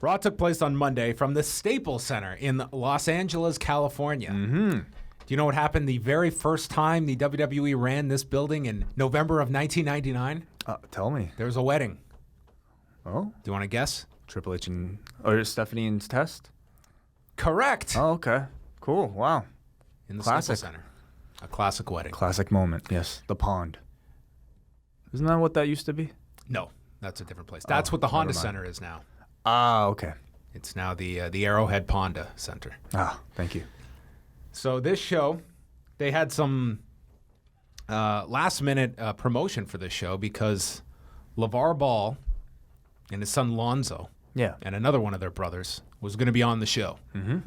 Raw took place on Monday from the Staples Center in Los Angeles, California. Mm-hmm. Do you know what happened the very first time the WWE ran this building in November of 1999? Tell me. There was a wedding. Oh? Do you want to guess? Triple H or Stephanie and Test? Correct. Oh, okay. Cool. Wow. In the Classic. Staples Center. A classic wedding. Classic moment. Yes. The pond. Isn't that what that used to be? No, that's a different place. That's what the Honda never mind. Center is now. Ah, okay. It's now the Arrowhead Honda Center. Ah, thank you. So this show, they had some last-minute promotion for this show because LaVar Ball and his son Lonzo and another one of their brothers was going to be on the show. Mm-hmm.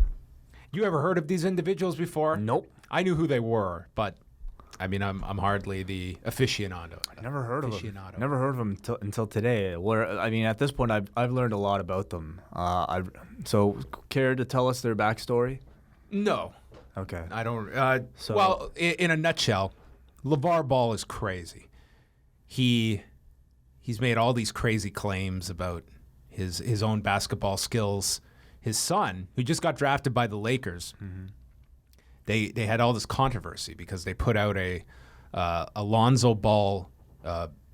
You ever heard of these individuals before? Nope. I knew who they were, but I mean, I'm hardly the aficionado. Never heard of them. Never heard of them until today. Where I mean, at this point, I've learned a lot about them. So care to tell us their backstory? No. Okay. I don't. Well, in a nutshell, LaVar Ball is crazy. He's made all these crazy claims about his own basketball skills. His son, who just got drafted by the Lakers, they had all this controversy because they put out a Lonzo Ball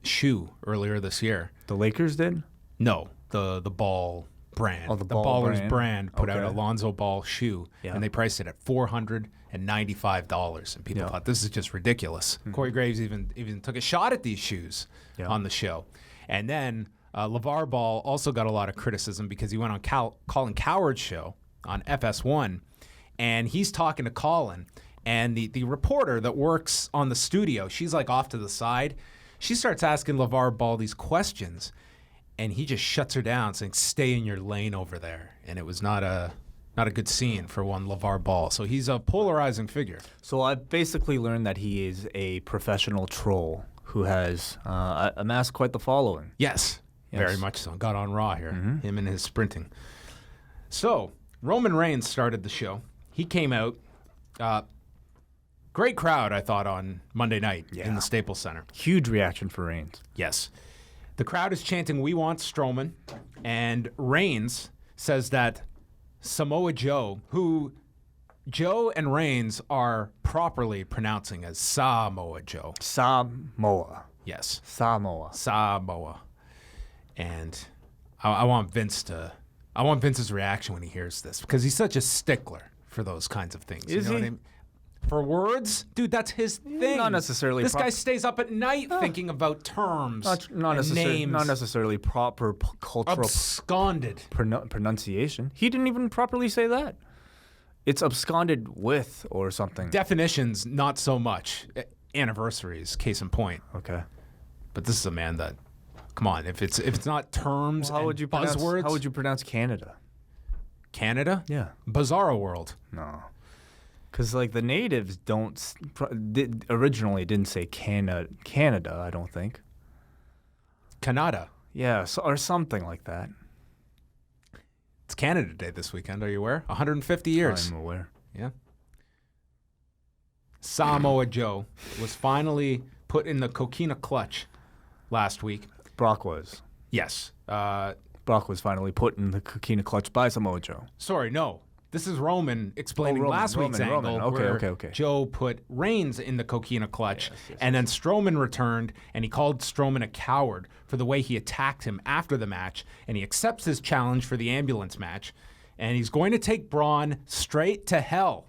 shoe earlier this year. The Lakers did? No, the Ball brand. Oh, the Ball Ballers brand put out a Okay. Lonzo Ball shoe, and they priced it at $495, and people thought this is just ridiculous. Corey Graves even took a shot at these shoes on the show, and then LaVar Ball also got a lot of criticism because he went on Colin Cowherd's show on FS1, and he's talking to Colin, and the reporter that works on the studio, she's like off to the side. She starts asking LaVar Ball these questions, and he just shuts her down, saying, "Stay in your lane over there." And it was not a good scene for one LaVar Ball. So he's a polarizing figure. So I've basically learned that he is a professional troll who has amassed quite the following. Yes, very much so. Got on Raw here, him and his sprinting. So Roman Reigns started the show. He came out. Great crowd, I thought, on Monday night in the Staples Center. Huge reaction for Reigns. Yes. The crowd is chanting, "We want Strowman." And Reigns says that Samoa Joe, who Joe and Reigns are properly pronouncing as Samoa Joe. Samoa. Yes. Samoa. And I want Vince's reaction when he hears this, because he's such a stickler for those kinds of things. Is you know he? what I mean? For words, dude, that's his thing. Not necessarily. This guy stays up at night thinking about terms, and names. Not necessarily proper cultural absconded pronunciation. He didn't even properly say that. It's absconded with or something. Definitions, not so much. Anniversaries, case in point. Okay. But this is a man that, come on, if it's not terms and buzzwords. How would you pronounce Canada? Canada? Yeah. Bizarro world. No. Because like the natives originally didn't say Canada, I don't think. Canada. Yeah, or something like that. It's Canada Day this weekend. Are you aware? 150 years. I'm aware. Yeah. Samoa Joe was finally put in the coquina clutch last week. Brock was. Yes. Brock was finally put in the coquina clutch by Samoa Joe. Sorry, no. This is Roman explaining last week's angle where Joe put Reigns in the coquina clutch, and then Strowman returned, and he called Strowman a coward for the way he attacked him after the match, and he accepts his challenge for the ambulance match, and he's going to take Braun straight to hell.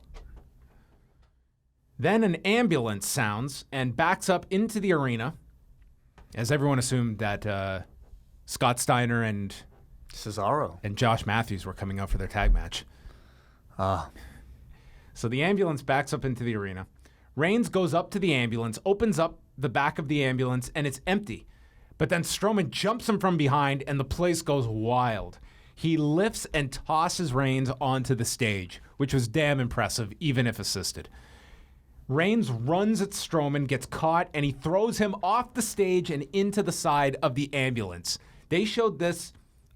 Then an ambulance sounds and backs up into the arena, as everyone assumed that Scott Steiner and Cesaro and Josh Matthews were coming out for their tag match. So the ambulance backs up into the arena. Reigns goes up to the ambulance, opens up the back of the ambulance, and it's empty. But then Strowman jumps him from behind, and the place goes wild. He lifts and tosses Reigns onto the stage, which was damn impressive, even if assisted. Reigns runs at Strowman, gets caught, and he throws him off the stage and into the side of the ambulance. They showed this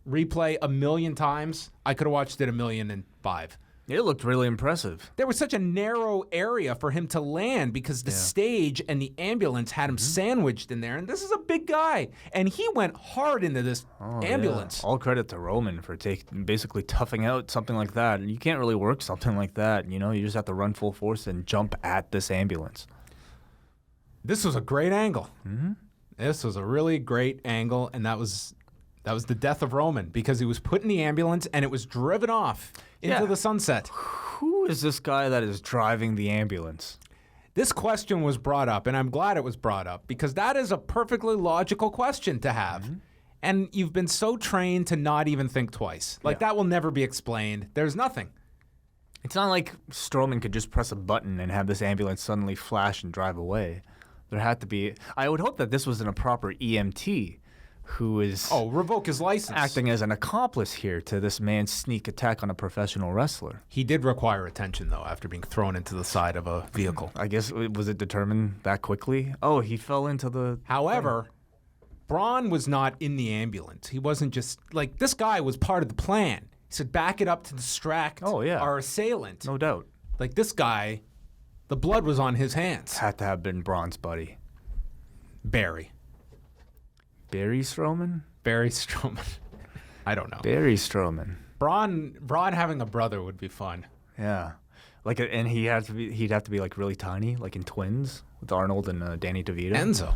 replay 1,000,000 times. I could have watched it 1,005,000. It looked really impressive. There was such a narrow area for him to land because the stage and the ambulance had him sandwiched in there. And this is a big guy. And he went hard into this ambulance. Yeah. All credit to Roman for basically toughing out something like that. You can't really work something like that. You know, you just have to run full force and jump at this ambulance. This was a great angle. This was a really great angle. And that was the death of Roman because he was put in the ambulance and it was driven off into the sunset. Who is this guy that is driving the ambulance? This question was brought up, and I'm glad it was brought up because that is a perfectly logical question to have. And you've been so trained to not even think twice. Like, that will never be explained. There's nothing. It's not like Strowman could just press a button and have this ambulance suddenly flash and drive away. There had to be... I would hope that this was a proper EMT who is revoke his license, acting as an accomplice here to this man's sneak attack on a professional wrestler. He did require attention, though, after being thrown into the side of a vehicle. I guess, was it determined that quickly? Oh, he fell into the... However, Braun was not in the ambulance. He wasn't just... Like, this guy was part of the plan. He said, back it up to distract our assailant. No doubt. Like, this guy, the blood was on his hands. Had to have been Braun's buddy. Barry Strowman? Barry Strowman. I don't know. Barry Strowman. Braun having a brother would be fun. Yeah. And he'd have to be like really tiny, like in Twins with Arnold and Danny DeVito.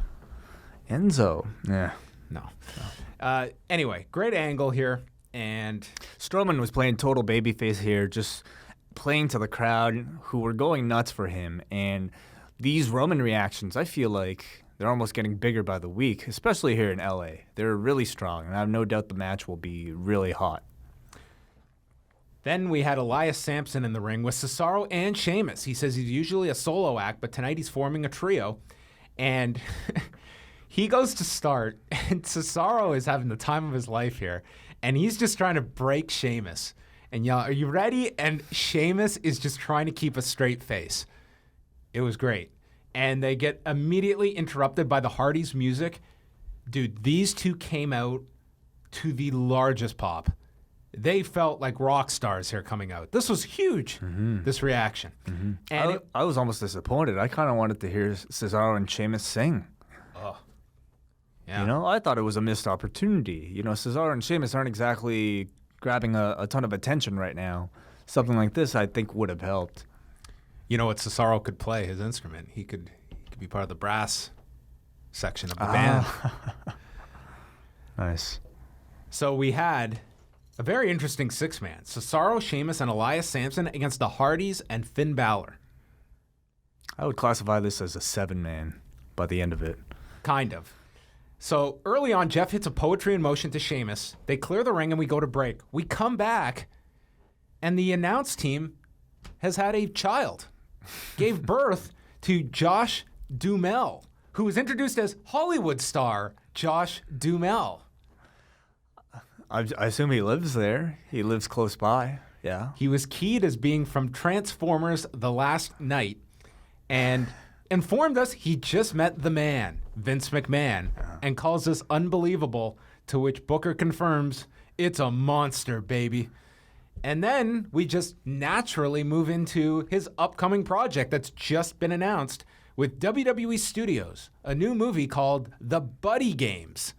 Enzo. Yeah. No. Anyway, great angle here. And Strowman was playing total babyface here, just playing to the crowd who were going nuts for him. And these Roman reactions, I feel like they're almost getting bigger by the week, especially here in LA. They're really strong, and I have no doubt the match will be really hot. Then we had Elias Sampson in the ring with Cesaro and Sheamus. He says he's usually a solo act, but tonight he's forming a trio. And he goes to start, and Cesaro is having the time of his life here. And he's just trying to break Sheamus. And yell, "Are you ready?" And Sheamus is just trying to keep a straight face. It was great. And they get immediately interrupted by the Hardys' music. Dude, these two came out to the largest pop. They felt like rock stars here coming out. This was huge, this reaction. And I was almost disappointed. I kind of wanted to hear Cesaro and Sheamus sing. Yeah. You know, I thought it was a missed opportunity. You know, Cesaro and Sheamus aren't exactly grabbing a ton of attention right now. Something like this, I think, would have helped. You know what Cesaro could play, his instrument. He could be part of the brass section of the band. Nice. So we had a very interesting six-man. Cesaro, Sheamus, and Elias Sampson against the Hardys and Finn Balor. I would classify this as a seven-man by the end of it. Kind of. So early on, Jeff hits a poetry in motion to Sheamus. They clear the ring and we go to break. We come back and the announce team has had a child. Gave birth to Josh Duhamel, who was introduced as Hollywood star Josh Duhamel. I assume he lives there. He lives close by. Yeah. He was keyed as being from Transformers The Last Night and informed us he just met the man, Vince McMahon, and calls this unbelievable, to which Booker confirms it's a monster, baby. And then we just naturally move into his upcoming project that's just been announced with WWE Studios, a new movie called The Buddy Games.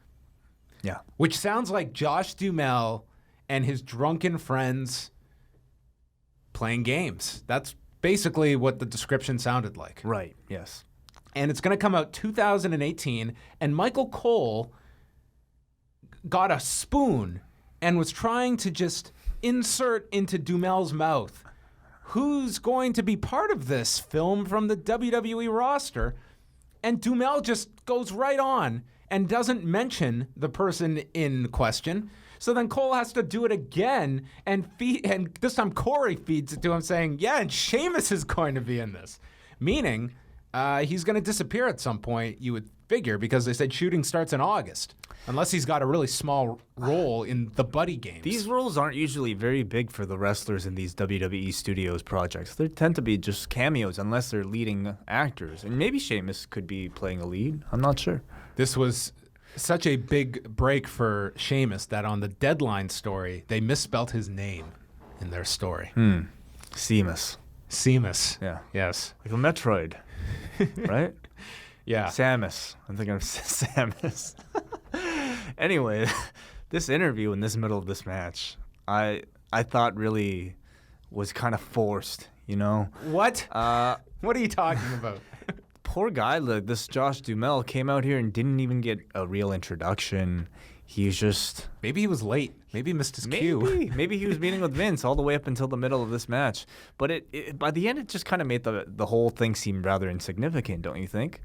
Yeah. Which sounds like Josh Duhamel and his drunken friends playing games. That's basically what the description sounded like. Right, yes. And it's going to come out 2018, and Michael Cole got a spoon and was trying to just insert into Duhamel's mouth who's going to be part of this film from the WWE roster. And Duhamel just goes right on and doesn't mention the person in question. So then Cole has to do it again, and this time Corey feeds it to him saying, yeah, and Sheamus is going to be in this. Meaning he's going to disappear at some point, you would figure, because they said shooting starts in August. Unless he's got a really small role in the Buddy Games. These roles aren't usually very big for the wrestlers in these WWE Studios projects. They tend to be just cameos unless they're leading actors. And maybe Sheamus could be playing a lead. I'm not sure. This was such a big break for Sheamus that on the Deadline story, they misspelled his name in their story. Seamus. Yeah. Yes. Like a Metroid, right? Yeah. Samus. I'm thinking of Samus. Anyway, this interview in this middle of this match, I thought really was kind of forced, you know? What? What are you talking about? Poor guy, this Josh Duhamel came out here and didn't even get a real introduction. He's just... Maybe he was late. Maybe he missed his cue. Maybe he was meeting with Vince all the way up until the middle of this match. But it by the end, it just kind of made the whole thing seem rather insignificant, don't you think?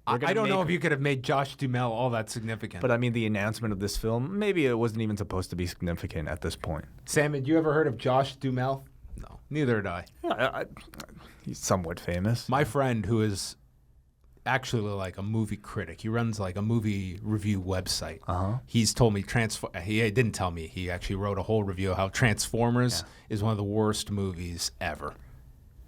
I don't know if you could have made Josh Duhamel all that significant. But I mean, the announcement of this film, maybe it wasn't even supposed to be significant at this point. Sam, had you ever heard of Josh Duhamel? No, neither had I. Yeah, he's somewhat famous. My friend, who is actually like a movie critic, he runs like a movie review website. He's told me he didn't tell me. He actually wrote a whole review of how Transformers is one of the worst movies ever.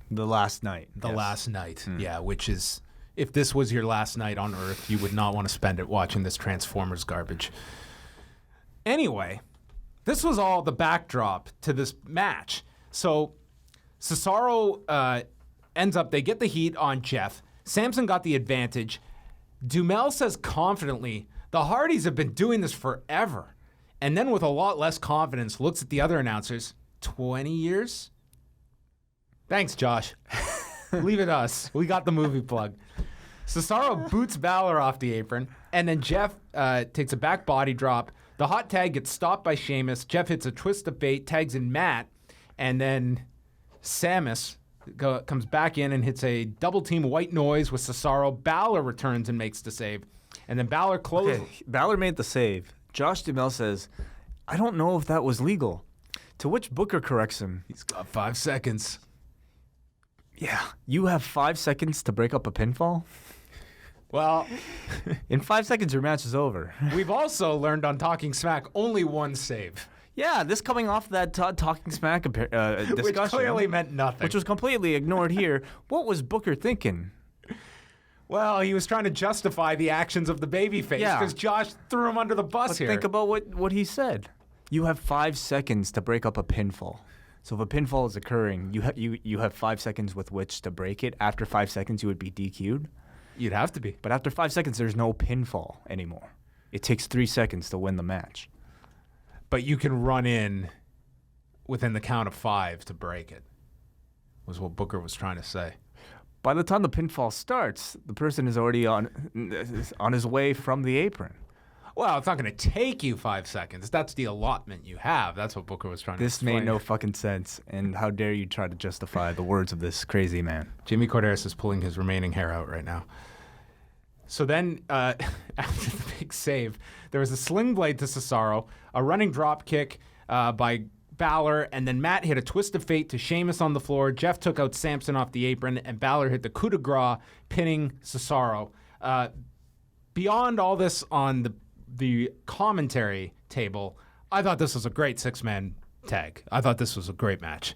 The Last Night. The Last Night, yeah, which is... If this was your last night on Earth, you would not want to spend it watching this Transformers garbage. Anyway, this was all the backdrop to this match. So Cesaro ends up, they get the heat on Jeff. Samson got the advantage. Duhamel says confidently, the Hardys have been doing this forever. And then with a lot less confidence, looks at the other announcers. 20 years? Thanks, Josh. Leave it us. We got the movie plug. Cesaro boots Balor off the apron, and then Jeff takes a back body drop. The hot tag gets stopped by Sheamus. Jeff hits a twist of fate, tags in Matt, and then Samus comes back in and hits a double team white noise with Cesaro. Balor returns and makes the save, and then Balor closes. Okay, Balor made the save. Josh Duhamel says, I don't know if that was legal. To which Booker corrects him. He's got 5 seconds. Yeah, you have 5 seconds to break up a pinfall? Well, in 5 seconds, your match is over. We've also learned on Talking Smack only one save. Yeah, this coming off that Talking Smack discussion. Which clearly meant nothing. Which was completely ignored here. What was Booker thinking? Well, he was trying to justify the actions of the babyface because Josh threw him under the bus here. Think about what he said. You have 5 seconds to break up a pinfall. So if a pinfall is occurring, you have 5 seconds with which to break it. After 5 seconds, you would be DQ'd. You'd have to be. But after 5 seconds, there's no pinfall anymore. It takes 3 seconds to win the match. But you can run in within the count of 5 to break it, was what Booker was trying to say. By the time the pinfall starts, the person is already on his way from the apron. Well, it's not going to take you 5 seconds. That's the allotment you have. That's what Booker was trying to explain. This made no fucking sense. And how dare you try to justify the words of this crazy man. Jimmy Corderas is pulling his remaining hair out right now. So then, after the big save, there was a sling blade to Cesaro, a running drop kick by Balor, and then Matt hit a twist of fate to Sheamus on the floor. Jeff took out Samson off the apron, and Balor hit the coup de grace, pinning Cesaro. Beyond all this on the commentary table, I thought this was a great 6-man tag. I thought this was a great match.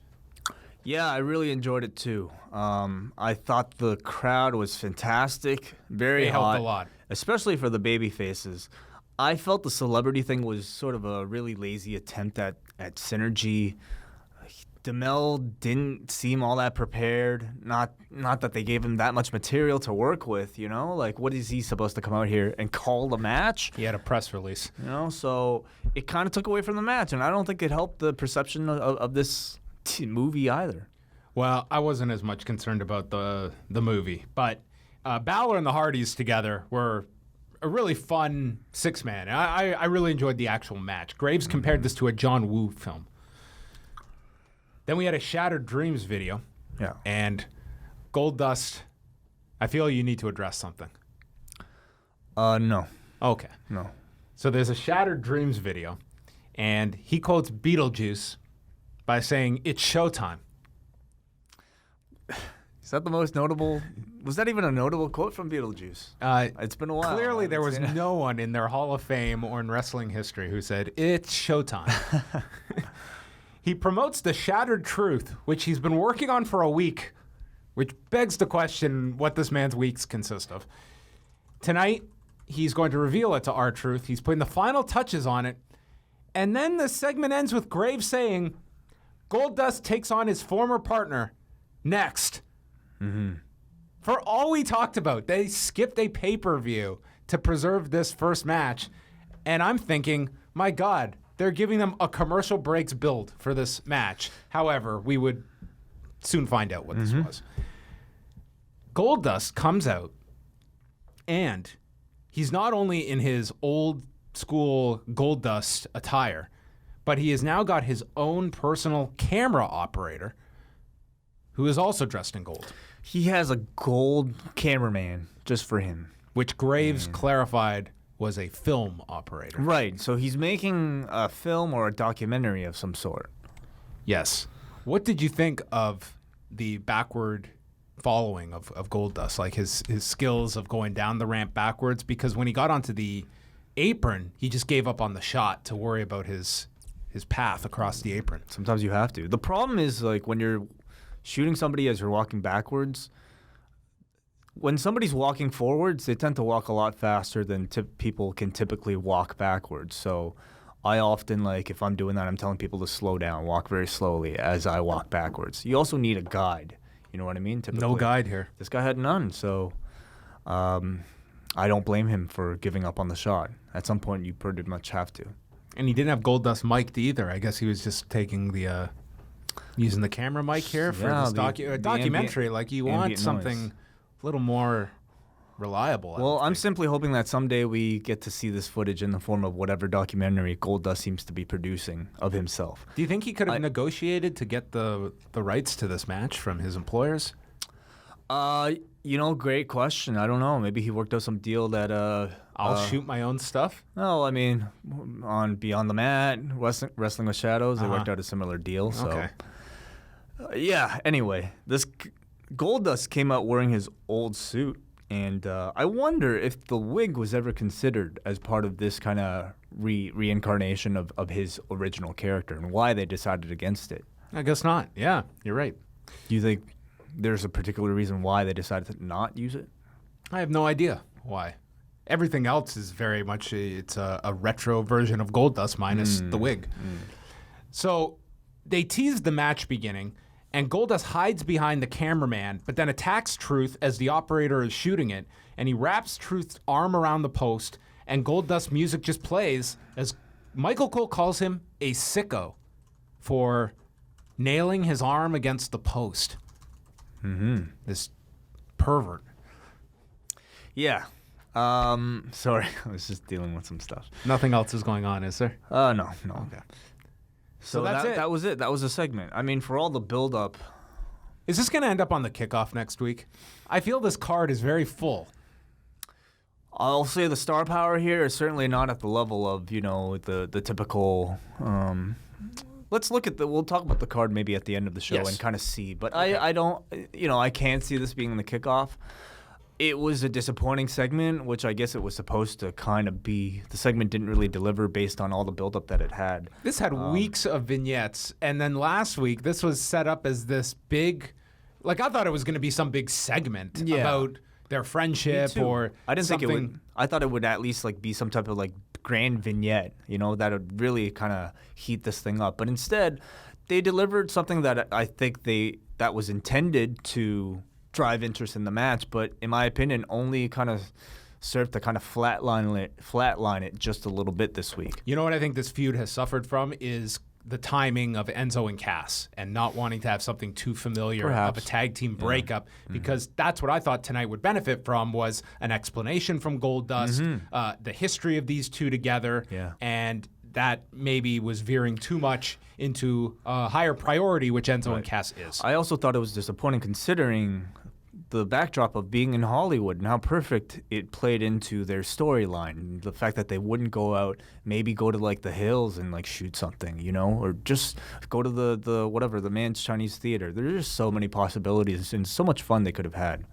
Yeah, I really enjoyed it too. I thought the crowd was fantastic, very hot. Helped a lot. Especially for the baby faces. I felt the celebrity thing was sort of a really lazy attempt at synergy. Duhamel didn't seem all that prepared. Not that they gave him that much material to work with, you know? Like, what is he supposed to come out here and call the match? He had a press release. You know, so it kind of took away from the match, and I don't think it helped the perception of this movie either. Well, I wasn't as much concerned about the movie, but Balor and the Hardys together were a really fun 6-man. I really enjoyed the actual match. Graves compared this to a John Woo film. Then we had a Shattered Dreams video. Yeah. And Goldust, I feel you need to address something. No. Okay. No. So there's a Shattered Dreams video, and he quotes Beetlejuice by saying, "It's showtime." Is that the most notable? Was that even a notable quote from Beetlejuice? It's been a while. Clearly, there was no one in their Hall of Fame or in wrestling history who said, "It's showtime." He promotes the Shattered Truth, which he's been working on for a week, which begs to question what this man's weeks consist of. Tonight, he's going to reveal it to R-Truth. He's putting the final touches on it. And then the segment ends with Graves saying, Goldust takes on his former partner next. For all we talked about, they skipped a pay-per-view to preserve this first match. And I'm thinking, my God, they're giving them a commercial breaks build for this match. However, we would soon find out what this was. Goldust comes out, and he's not only in his old school Goldust attire, but he has now got his own personal camera operator who is also dressed in gold. He has a gold cameraman just for him. Which Graves clarified was a film operator. Right, so he's making a film or a documentary of some sort. Yes. What did you think of the backward following of Goldust? Like his skills of going down the ramp backwards? Because when he got onto the apron, he just gave up on the shot to worry about his path across the apron. Sometimes you have to. The problem is, like, when you're shooting somebody as you're walking backwards, when somebody's walking forwards, they tend to walk a lot faster than people can typically walk backwards. So I often, like, if I'm doing that, I'm telling people to slow down, walk very slowly as I walk backwards. You also need a guide. You know what I mean? Typically, No guide here. This guy had none, so I don't blame him for giving up on the shot. At some point, you pretty much have to. And he didn't have Goldust mic'd either. I guess he was just taking the using the camera mic here for this documentary. Ambient, like you want something noise. A little more reliable. Well, I'm simply hoping that someday we get to see this footage in the form of whatever documentary Goldust seems to be producing of himself. Do you think he could have negotiated to get the rights to this match from his employers? Great question. I don't know. Maybe he worked out some deal that I'll shoot my own stuff? No, I mean, on Beyond the Mat, Wrestling with Shadows, they worked out a similar deal. So, okay. Anyway, this Goldust came out wearing his old suit, and I wonder if the wig was ever considered as part of this kind of reincarnation of his original character, and why they decided against it. I guess not. Yeah, you're right. Do you think there's a particular reason why they decided to not use it? I have no idea why. Everything else is very much it's a retro version of Goldust minus the wig. So they teased the match beginning, and Goldust hides behind the cameraman, but then attacks Truth as the operator is shooting it, and he wraps Truth's arm around the post, and Goldust music just plays as Michael Cole calls him a sicko for nailing his arm against the post. This pervert. Yeah. Sorry, I was just dealing with some stuff. Nothing else is going on, is there? No. Okay. So that's it. That was it. That was a segment. I mean, for all the build-up. Is this going to end up on the kickoff next week? I feel this card is very full. I'll say the star power here is certainly not at the level of, the typical. Let's look at we'll talk about the card maybe at the end of the show and kind of see. But okay. I don't, I can't see this being the kickoff. It was a disappointing segment, which I guess it was supposed to kind of be. The segment didn't really deliver based on all the buildup that it had. This had weeks of vignettes, and then last week, this was set up as this big, I thought it was going to be some big segment about their friendship or I didn't something. think it would. I thought it would at least be some type of grand vignette, that would really kind of heat this thing up. But instead, they delivered something that I think that was intended to drive interest in the match, but in my opinion, only kind of served to kind of flatline it just a little bit this week. You know what I think this feud has suffered from is the timing of Enzo and Cass and not wanting to have something too familiar of a tag team breakup, because that's what I thought tonight would benefit from was an explanation from Goldust, the history of these two together, and that maybe was veering too much into a higher priority, which Enzo and Cass is. I also thought it was disappointing considering the backdrop of being in Hollywood and how perfect it played into their storyline. The fact that they wouldn't go out, maybe go to the hills and shoot something, or just go to the Man's Chinese Theater. There's just so many possibilities and so much fun they could have had.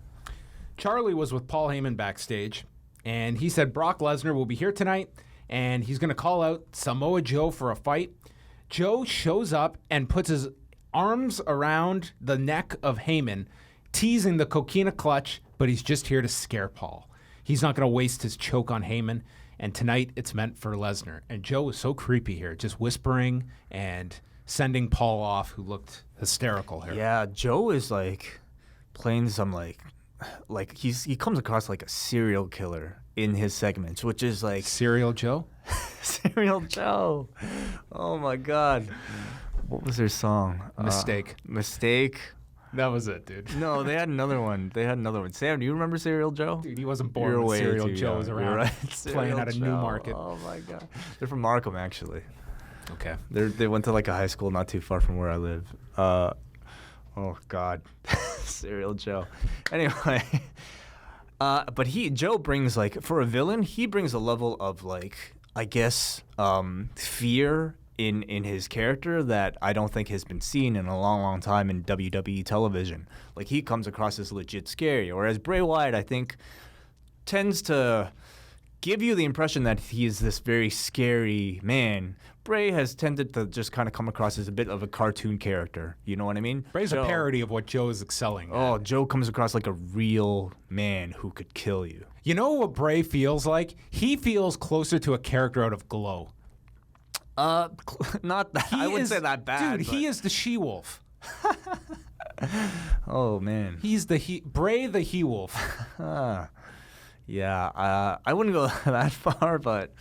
Charlie was with Paul Heyman backstage, and he said Brock Lesnar will be here tonight, and he's going to call out Samoa Joe for a fight. Joe shows up and puts his arms around the neck of Heyman, teasing the coquina clutch, but he's just here to scare Paul. He's not going to waste his choke on Heyman, and tonight it's meant for Lesnar. And Joe was so creepy here, just whispering and sending Paul off, who looked hysterical here. Yeah, Joe is like playing some like he comes across like a serial killer in his segments, which is like Serial Joe? Serial Joe. Oh my God. What was their song? Mistake. Mistake. That was it, dude. No, they had another one. Sam, do you remember Serial Joe? Dude, he wasn't born when Serial Joe was around. Right. Playing at a Newmarket. Oh my God. They're from Markham, actually. Okay. They went to like a high school not too far from where I live. Oh God. Serial Joe. Anyway. But Joe brings like, for a villain, he brings a level of like, I guess, fear in his character that I don't think has been seen in a long, long time in WWE television. Like, he comes across as legit scary, whereas Bray Wyatt, I think, tends to give you the impression that he is this very scary man. Bray has tended to just kind of come across as a bit of a cartoon character. You know what I mean? Bray's a parody of what Joe is excelling at. Oh, Joe comes across like a real man who could kill you. You know what Bray feels like? He feels closer to a character out of Glow. Not that. I wouldn't say that bad. Dude, he is the she-wolf. Oh, man. He's Bray the he-wolf. Yeah, I wouldn't go that far, but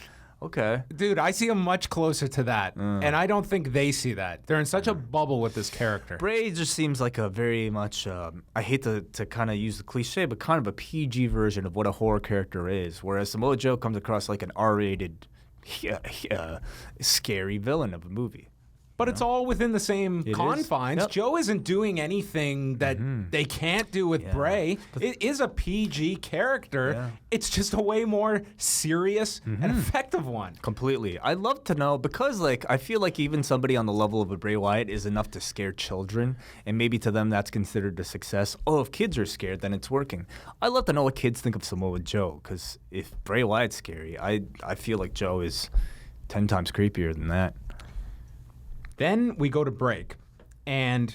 okay. Dude, I see him much closer to that, and I don't think they see that. They're in such a bubble with this character. Bray just seems like a very much, I hate to kind of use the cliche, but kind of a PG version of what a horror character is, whereas Samoa Joe comes across like an R-rated, scary villain of a movie. But it's all within the same confines. Yep. Joe isn't doing anything that they can't do with Bray. It is a PG character. Yeah. It's just a way more serious and effective one. Completely. I'd love to know, because like I feel like even somebody on the level of a Bray Wyatt is enough to scare children, and maybe to them that's considered a success. Oh, if kids are scared, then it's working. I'd love to know what kids think of Samoa Joe, because if Bray Wyatt's scary, I feel like Joe is 10 times creepier than that. Then we go to break, and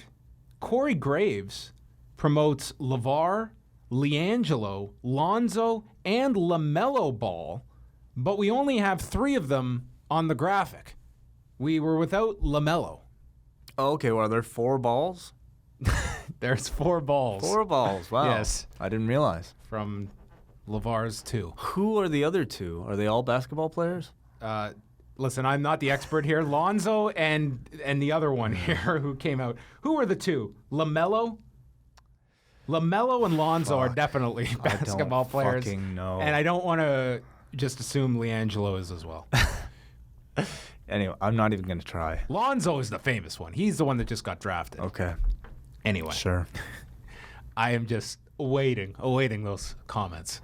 Corey Graves promotes LaVar, LiAngelo, Lonzo, and LaMelo Ball, but we only have 3 of them on the graphic. We were without LaMelo. Oh, okay, well, are there 4 balls? There's 4 balls. 4 balls, wow. Yes. I didn't realize. From LaVar's 2. Who are the other 2? Are they all basketball players? Listen, I'm not the expert here. Lonzo and the other one here who came out. Who are the 2? LaMelo? LaMelo and Lonzo are definitely basketball players. I don't fucking know. And I don't want to just assume LiAngelo is as well. Anyway, I'm not even going to try. Lonzo is the famous one. He's the one that just got drafted. Okay. Anyway. Sure. I am just awaiting those comments.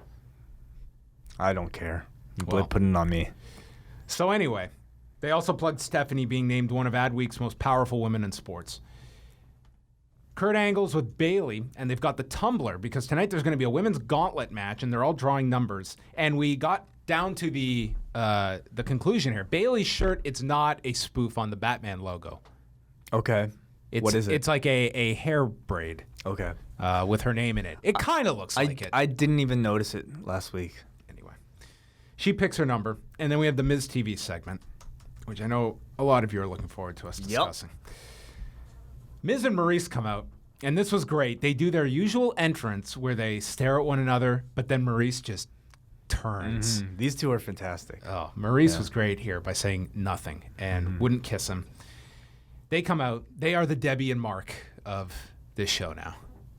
I don't care. Put it on me. So anyway, they also plugged Stephanie being named one of Adweek's most powerful women in sports. Kurt Angle's with Bayley, and they've got the tumbler, because tonight there's going to be a women's gauntlet match, and they're all drawing numbers. And we got down to the conclusion here. Bayley's shirt, it's not a spoof on the Batman logo. Okay. What is it? It's like a hair braid. Okay. With her name in it. It kind of looks like it. I didn't even notice it last week. She picks her number, and then we have the Miz TV segment, which I know a lot of you are looking forward to us discussing. Miz and Maurice come out, and this was great. They do their usual entrance where they stare at one another, but then Maurice just turns. These 2 are fantastic. Oh, Maurice was great here by saying nothing and wouldn't kiss him. They come out. They are the Debbie and Mark of this show now.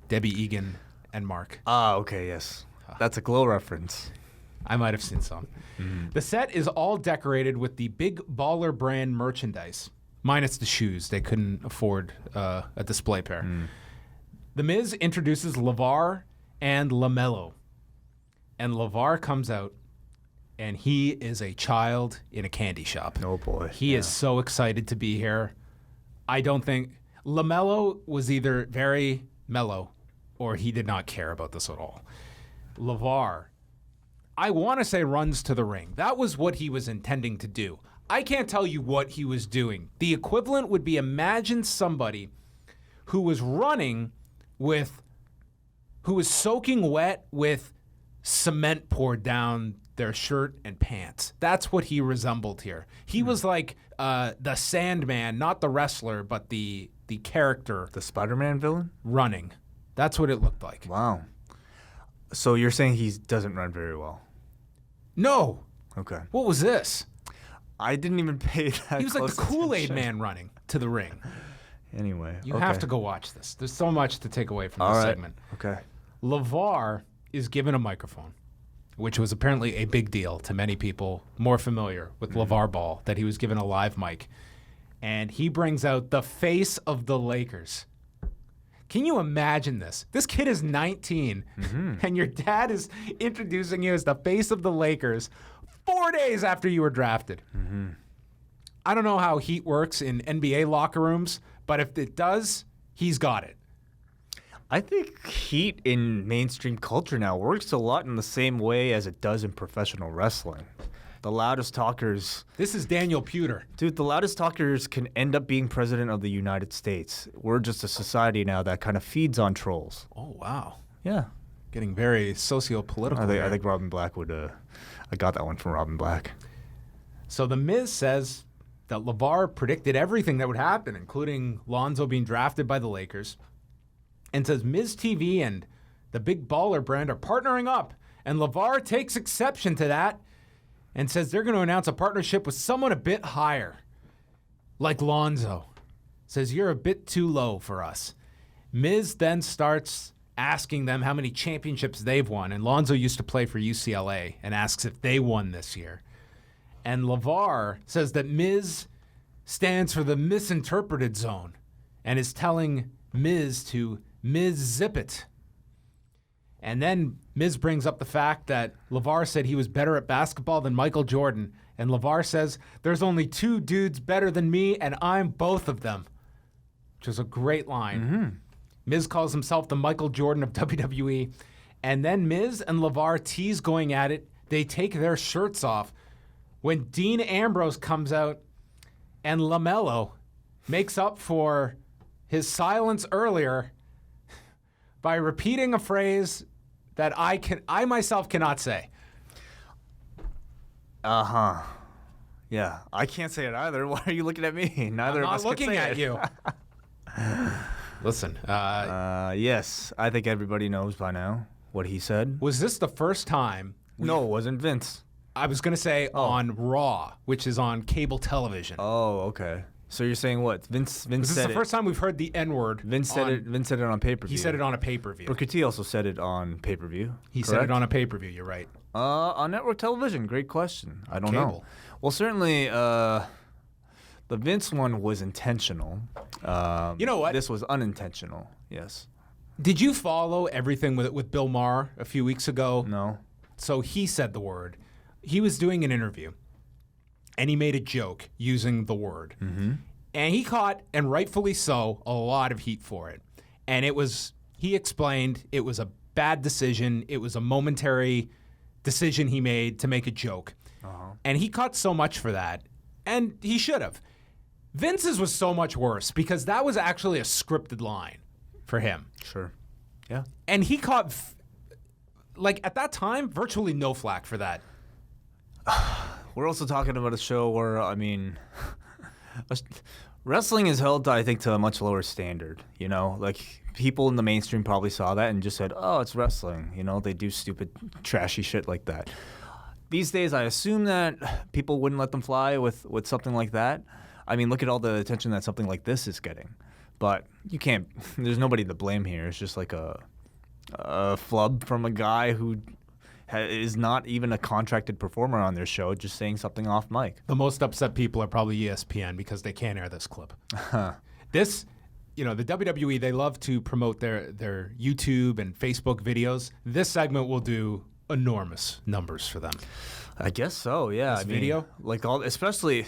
Debbie Egan and Mark. Ah, okay, yes. That's a Glow reference. I might have seen some. The set is all decorated with the Big Baller brand merchandise, minus the shoes. They couldn't afford a display pair. The Miz introduces LaVar and LaMelo. And LaVar comes out, and he is a child in a candy shop. Oh, boy. He is so excited to be here. I don't think... LaMelo was either very mellow, or he did not care about this at all. LaVar... I want to say runs to the ring. That was what he was intending to do. I can't tell you what he was doing. The equivalent would be, imagine somebody who was running who was soaking wet with cement poured down their shirt and pants. That's what he resembled here. He was like the Sandman, not the wrestler, but the character. The Spider-Man villain? Running. That's what it looked like. Wow. So you're saying he doesn't run very well? No. Okay. What was this? I didn't even pay that. He was like the Kool-Aid man running to the ring. Anyway. You have to go watch this. There's so much to take away from All this right. segment. Okay. LaVar is given a microphone, which was apparently a big deal to many people more familiar with LaVar Ball, that he was given a live mic. And he brings out the face of the Lakers. Can you imagine this? This kid is 19, and your dad is introducing you as the face of the Lakers 4 days after you were drafted. I don't know how heat works in NBA locker rooms, but if it does, he's got it. I think heat in mainstream culture now works a lot in the same way as it does in professional wrestling. The loudest talkers... This is Daniel Puder. Dude, the loudest talkers can end up being president of the United States. We're just a society now that kind of feeds on trolls. Oh, wow. Yeah. Getting very socio-political. I think Robin Black would... I got that one from Robin Black. So the Miz says that LaVar predicted everything that would happen, including Lonzo being drafted by the Lakers, and says Miz TV and the Big Baller brand are partnering up, and LaVar takes exception to that and says they're going to announce a partnership with someone a bit higher, like Lonzo. Says you're a bit too low for us. Miz then starts asking them how many championships they've won, and Lonzo used to play for UCLA, and asks if they won this year. And LaVar says that Miz stands for the misinterpreted zone and is telling Miz to Miz zip it. And then Miz brings up the fact that LaVar said he was better at basketball than Michael Jordan. And LaVar says, there's only two dudes better than me, and I'm both of them. Which is a great line. Miz calls himself the Michael Jordan of WWE. And then Miz and LaVar tease going at it. They take their shirts off. When Dean Ambrose comes out and LaMelo makes up for his silence earlier by repeating a phrase that I myself cannot say. Yeah, I can't say it either. Why are you looking at me? Neither of us can say it. I'm not looking at you. Listen. Yes, I think everybody knows by now what he said. Was this the first time? No, it wasn't Vince. I was going to say on Raw, which is on cable television. Oh, okay. So you're saying what? Vince said it. This is the first time we've heard the N-word. Vince said it on pay-per-view. He said it on a pay-per-view. Booker T also said it on pay-per-view. He said it on a pay-per-view, you're right. On network television, great question. I don't know. Cable. Well, certainly the Vince one was intentional. You know what? This was unintentional, yes. Did you follow everything with Bill Maher a few weeks ago? No. So he said the word. He was doing an interview, and he made a joke using the word. And he caught, and rightfully so, a lot of heat for it. And he explained it was a bad decision. It was a momentary decision he made to make a joke. And he caught so much for that, and he should have. Vince's was so much worse because that was actually a scripted line for him. Sure. Yeah. And he caught, at that time, virtually no flack for that. We're also talking about a show where, wrestling is held, I think, to a much lower standard. You know, like people in the mainstream probably saw that and just said, "Oh, it's wrestling." You know, they do stupid, trashy shit like that. These days, I assume that people wouldn't let them fly with something like that. I mean, look at all the attention that something like this is getting. But you can't. There's nobody to blame here. It's just like a flub from a guy who is not even a contracted performer on their show, just saying something off mic. The most upset people are probably ESPN because they can't air this clip. This, the WWE, they love to promote their YouTube and Facebook videos. This segment will do enormous numbers for them. I guess so, yeah. This video? Especially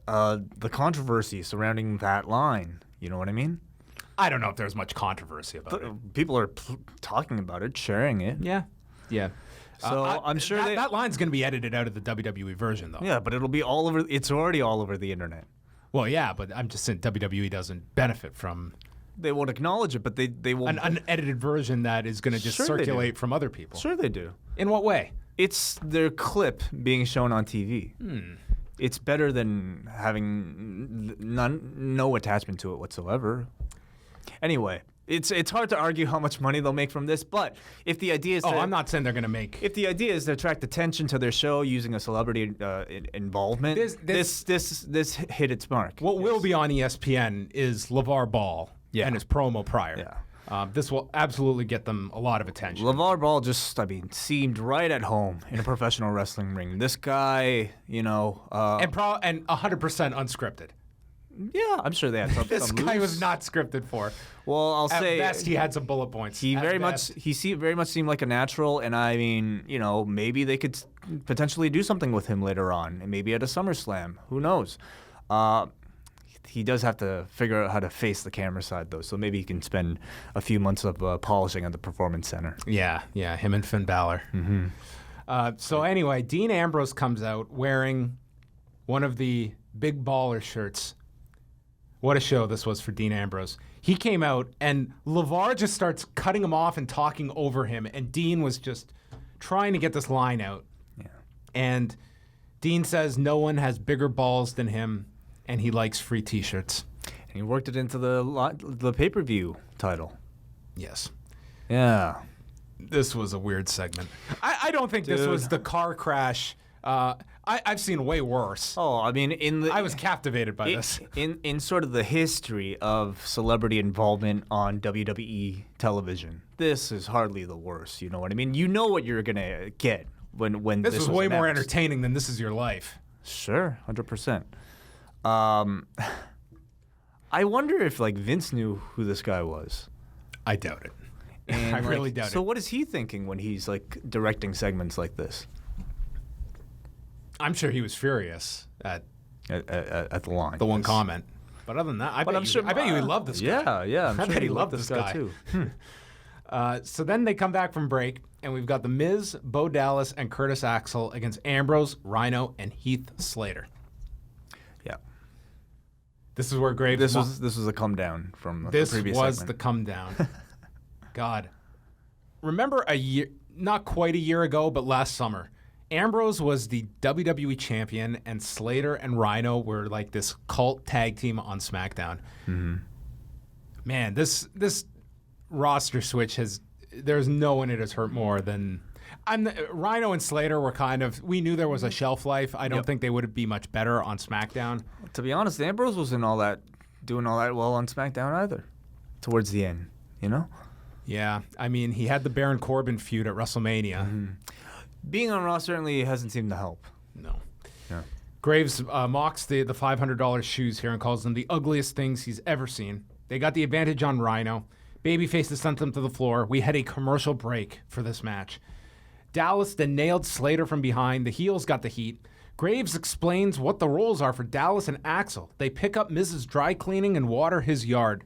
the controversy surrounding that line. You know what I mean? I don't know if there's much controversy about it. People are talking about it, sharing it. Yeah. So I'm sure that line's going to be edited out of the WWE version, though. Yeah, but it'll be all over. It's already all over the internet. Well, yeah, but I'm just saying WWE doesn't benefit from. They won't acknowledge it, but they won't. An unedited version that is going to just circulate from other people. Sure, they do. In what way? It's their clip being shown on TV. It's better than having no attachment to it whatsoever. Anyway, it's hard to argue how much money they'll make from this, but if the idea is I'm not saying they're going to make. If the idea is to attract attention to their show using a celebrity involvement, this hit its mark. What will be on ESPN is LaVar Ball and his promo prior. Yeah. This will absolutely get them a lot of attention. LaVar Ball seemed right at home in a professional wrestling ring. This guy, and 100% unscripted. Yeah, I'm sure they had something. This guy was not scripted for. Well, I'll say at best he had some bullet points. He very much seemed like a natural, and I mean, maybe they could potentially do something with him later on, and maybe at a SummerSlam. Who knows? He does have to figure out how to face the camera side, though, so maybe he can spend a few months of polishing at the Performance Center. Yeah, him and Finn Balor. So anyway, Dean Ambrose comes out wearing one of the Big Baller shirts. What a show this was for Dean Ambrose. He came out, and LaVar just starts cutting him off and talking over him, and Dean was just trying to get this line out. Yeah. And Dean says no one has bigger balls than him, and he likes free T-shirts. And he worked it into the pay-per-view title. Yes. Yeah. This was a weird segment. I don't think this was the car crash. I've seen way worse. Oh, I mean, I was captivated by this. In sort of the history of celebrity involvement on WWE television, this is hardly the worst. You know what I mean? You know what you're gonna get when this was way more entertaining than This Is Your Life. Sure, 100%. I wonder if Vince knew who this guy was. I doubt it. And, I really doubt it. So what is he thinking when he's directing segments like this? I'm sure he was furious at the line. The one comment. But other than that, I bet you he loved this guy. Yeah. I bet he loved this guy too. So then they come back from break, and we've got The Miz, Bo Dallas, and Curtis Axel against Ambrose, Rhino, and Heath Slater. Yeah. This is where Graves... This was a come down from the previous segment. This was the come down. God. Remember not quite a year ago, but last summer, Ambrose was the WWE champion, and Slater and Rhino were this cult tag team on SmackDown. Mm-hmm. Man, this roster switch there's no one it has hurt more than... Rhino and Slater were we knew there was a shelf life. I don't think they would be much better on SmackDown. To be honest, Ambrose wasn't doing all that well on SmackDown either, towards the end, Yeah, I mean, he had the Baron Corbin feud at WrestleMania. Mm-hmm. Being on Raw certainly hasn't seemed to help. No. Yeah. Graves mocks the $500 shoes here and calls them the ugliest things he's ever seen. They got the advantage on Rhino. Babyface sent them to the floor. We had a commercial break for this match. Dallas then nailed Slater from behind. The heels got the heat. Graves explains what the roles are for Dallas and Axel. They pick up Miz's dry cleaning and water his yard.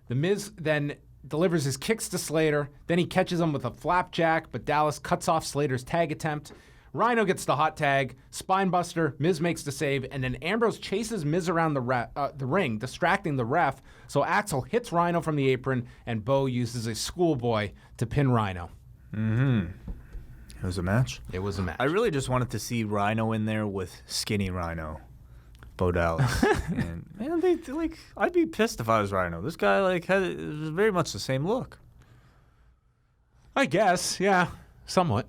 The Miz then delivers his kicks to Slater. Then he catches him with a flapjack, but Dallas cuts off Slater's tag attempt. Rhino gets the hot tag, spinebuster, Miz makes the save, and then Ambrose chases Miz around the ring, distracting the ref, so Axel hits Rhino from the apron, and Bo uses a schoolboy to pin Rhino. Mm-hmm. It was a match? It was a match. I really just wanted to see Rhino in there with skinny Rhino. Bo Dallas. And man, I'd be pissed if I was Rhino. This guy had very much the same look. I guess, yeah, somewhat.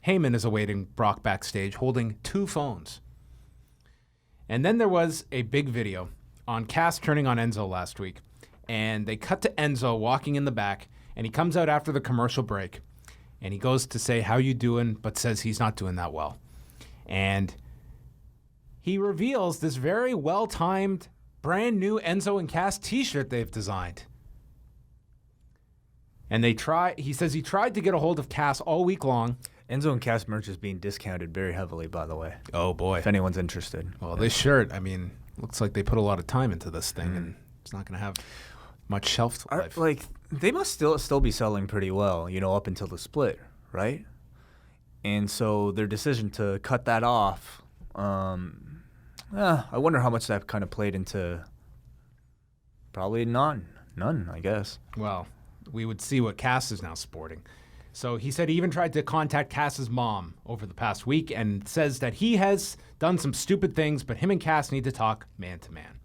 Heyman is awaiting Brock backstage holding 2 phones. And then there was a big video on Cass turning on Enzo last week. And they cut to Enzo walking in the back, and he comes out after the commercial break. And he goes to say, "How you doing?" but says he's not doing that well. And he reveals this very well-timed, brand new Enzo and Cass t-shirt they've designed. And he says he tried to get a hold of Cass all week long. Enzo and Cass merch is being discounted very heavily, by the way. Oh, boy. If anyone's interested. Well, this shirt, looks like they put a lot of time into this thing, and it's not going to have much shelf life. They must still be selling pretty well, up until the split, right? And so their decision to cut that off... I wonder how much that kind of played into probably none, I guess. Well, we would see what Cass is now sporting. So he said he even tried to contact Cass's mom over the past week and says that he has done some stupid things, but him and Cass need to talk man to man.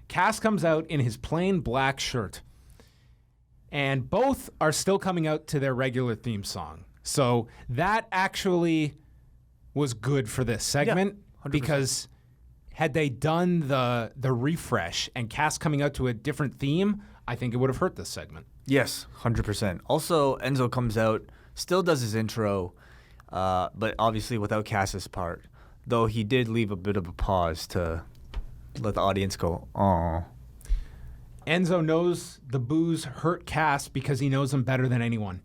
Cass comes out in his plain black shirt, and both are still coming out to their regular theme song. So that actually was good for this segment, because had they done the refresh and Cass coming out to a different theme, I think it would have hurt this segment. Yes, 100%. Also, Enzo comes out, still does his intro, but obviously without Cass's part, though he did leave a bit of a pause to let the audience go, "Aw." Enzo knows the boos hurt Cass because he knows him better than anyone.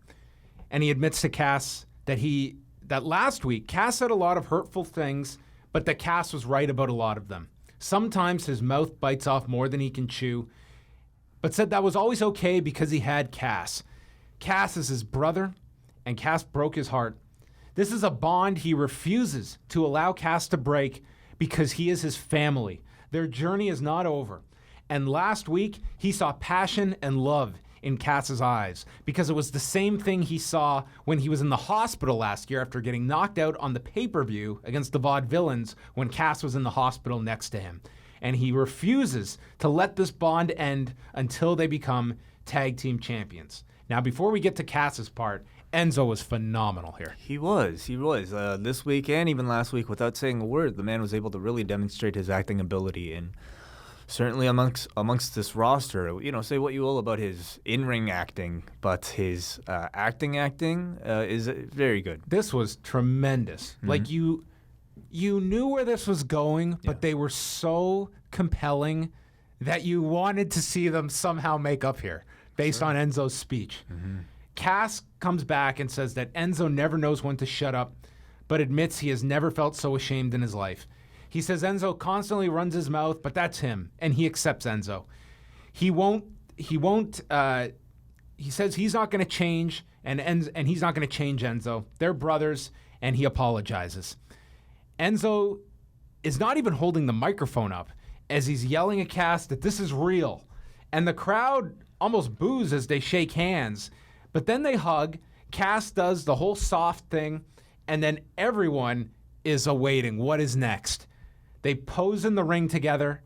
And he admits to Cass that last week, Cass said a lot of hurtful things, but that Cass was right about a lot of them. Sometimes his mouth bites off more than he can chew, but said that was always okay because he had Cass. Cass is his brother, and Cass broke his heart. This is a bond he refuses to allow Cass to break because he is his family. Their journey is not over. And last week, he saw passion and love in Cass's eyes, because it was the same thing he saw when he was in the hospital last year after getting knocked out on the pay-per-view against the Vaudevillains when Cass was in the hospital next to him. And he refuses to let this bond end until they become tag team champions. Now, before we get to Cass's part, Enzo was phenomenal here. He was. This week and even last week, without saying a word, the man was able to really demonstrate his acting ability. And certainly amongst this roster, say what you will about his in-ring acting, but his acting is very good. This was tremendous. Mm-hmm. Like, you knew where this was going, but they were so compelling that you wanted to see them somehow make up here based on Enzo's speech. Mm-hmm. Cass comes back and says that Enzo never knows when to shut up, but admits he has never felt so ashamed in his life. He says Enzo constantly runs his mouth, but that's him, and he accepts Enzo. He says he's not going to change, and he's not going to change Enzo. They're brothers, and he apologizes. Enzo is not even holding the microphone up as he's yelling at Cass that this is real. And the crowd almost boos as they shake hands, but then they hug. Cass does the whole soft thing, and then everyone is awaiting what is next. They pose in the ring together,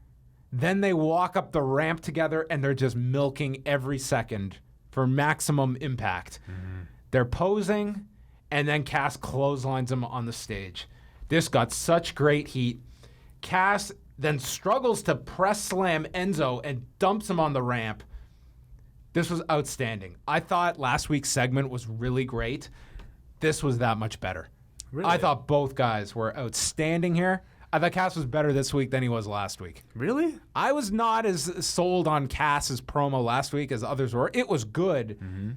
then they walk up the ramp together, and they're just milking every second for maximum impact. Mm-hmm. They're posing, and then Cass clotheslines him on the stage. This got such great heat. Cass then struggles to press slam Enzo and dumps him on the ramp. This was outstanding. I thought last week's segment was really great. This was that much better. Really? I thought both guys were outstanding here. I thought Cass was better this week than he was last week. Really? I was not as sold on Cass's promo last week as others were. It was good. Mm-hmm.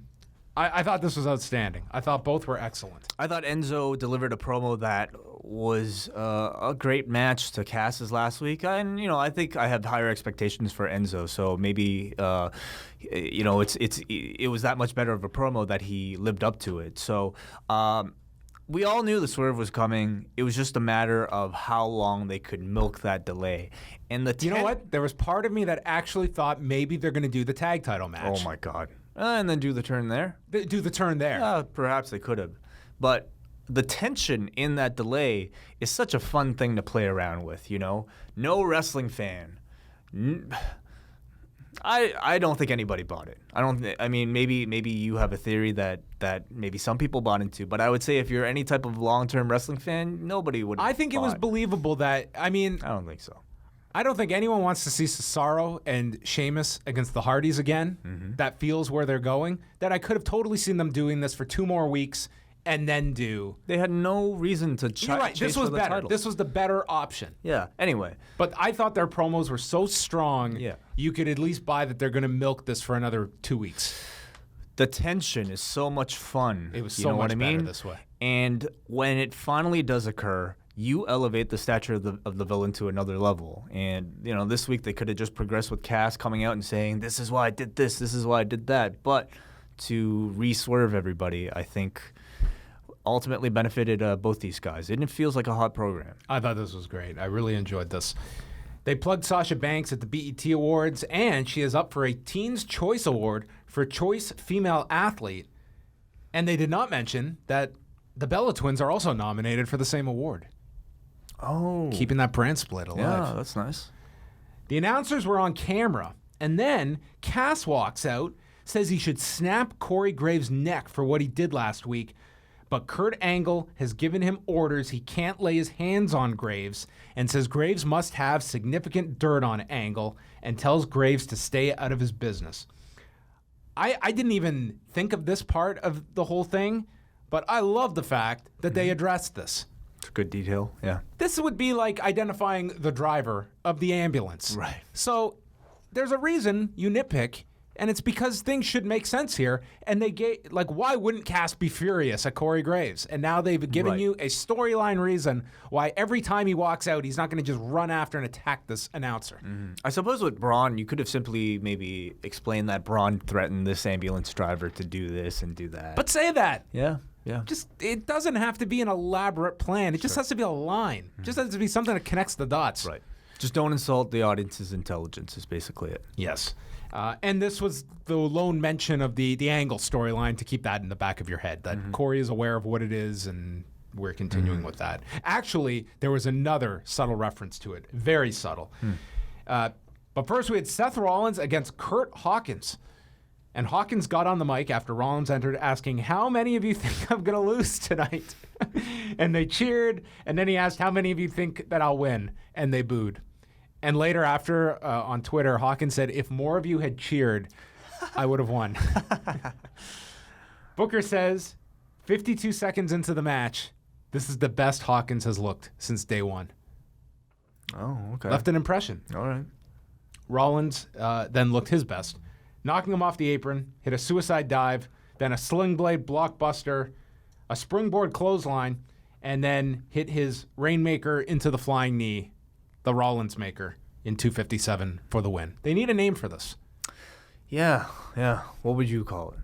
I thought this was outstanding. I thought both were excellent. I thought Enzo delivered a promo that was a great match to Cass's last week. And, I think I have higher expectations for Enzo. So maybe, it was that much better of a promo that he lived up to it. So, we all knew the swerve was coming. It was just a matter of how long they could milk that delay. And you know what? There was part of me that actually thought maybe they're going to do the tag title match. Oh, my God. And then do the turn there? Do the turn there. Perhaps they could have. But the tension in that delay is such a fun thing to play around with, No wrestling fan. I don't think anybody bought it. Maybe you have a theory that maybe some people bought into, but I would say if you're any type of long-term wrestling fan, nobody would. I think it was believable that. I don't think so. I don't think anyone wants to see Cesaro and Sheamus against the Hardys again. Mm-hmm. That feels where they're going. That I could have totally seen them doing this for 2 more weeks and then do. They had no reason to You're right. This was better. Title. This was the better option. Yeah. Anyway. But I thought their promos were so strong. Yeah. You could at least buy that they're going to milk this for another 2 weeks. The tension is so much fun. It was so much better this way. And when it finally does occur, you elevate the stature of the villain to another level. And, this week they could have just progressed with Cass coming out and saying, this is why I did this is why I did that. But to re-swerve everybody, I think ultimately benefited both these guys. And it feels like a hot program. I thought this was great. I really enjoyed this. They plugged Sasha Banks at the BET Awards, and she is up for a Teen's Choice Award for Choice Female Athlete. And they did not mention that the Bella twins are also nominated for the same award. Oh. Keeping that brand split alive. Yeah, that's nice. The announcers were on camera, and then Cass walks out, says he should snap Corey Graves' neck for what he did last week, but Kurt Angle has given him orders he can't lay his hands on Graves and says Graves must have significant dirt on Angle and tells Graves to stay out of his business. I didn't even think of this part of the whole thing, but I love the fact that they addressed this. It's a good detail, yeah. This would be like identifying the driver of the ambulance. Right. So there's a reason you nitpick, and it's because things should make sense here. And they gave, like, why wouldn't Cass be furious at Corey Graves? And now they've given you a storyline reason why every time he walks out, he's not going to just run after and attack this announcer. I suppose with Braun, you could have simply maybe explained that Braun threatened this ambulance driver to do this and do that. But say that. Yeah. Just, it doesn't have to be an elaborate plan. It just has to be a line. It just has to be something that connects the dots. Right. Just don't insult the audience's intelligence is basically it. Yes. And this was the lone mention of the Angle storyline, to keep that in the back of your head, that Corey is aware of what it is, and we're continuing with that. Actually, there was another subtle reference to it. Very subtle. But first, we had Seth Rollins against Curt Hawkins. And Hawkins got on the mic after Rollins entered, asking, how many of you think I'm going to lose tonight? And they cheered. And then he asked, how many of you think that I'll win? And they booed. And later after, on Twitter, Hawkins said, if more of you had cheered, I would have won. Booker says, 52 seconds into the match, this is the best Hawkins has looked since day one. Oh, okay. Left an impression. All right. Rollins then looked his best, knocking him off the apron, hit a suicide dive, then a sling blade blockbuster, a springboard clothesline, and then hit his Rainmaker into the flying knee, the Rollins Maker, in 257 for the win. They need a name for this. Yeah. What would you call it?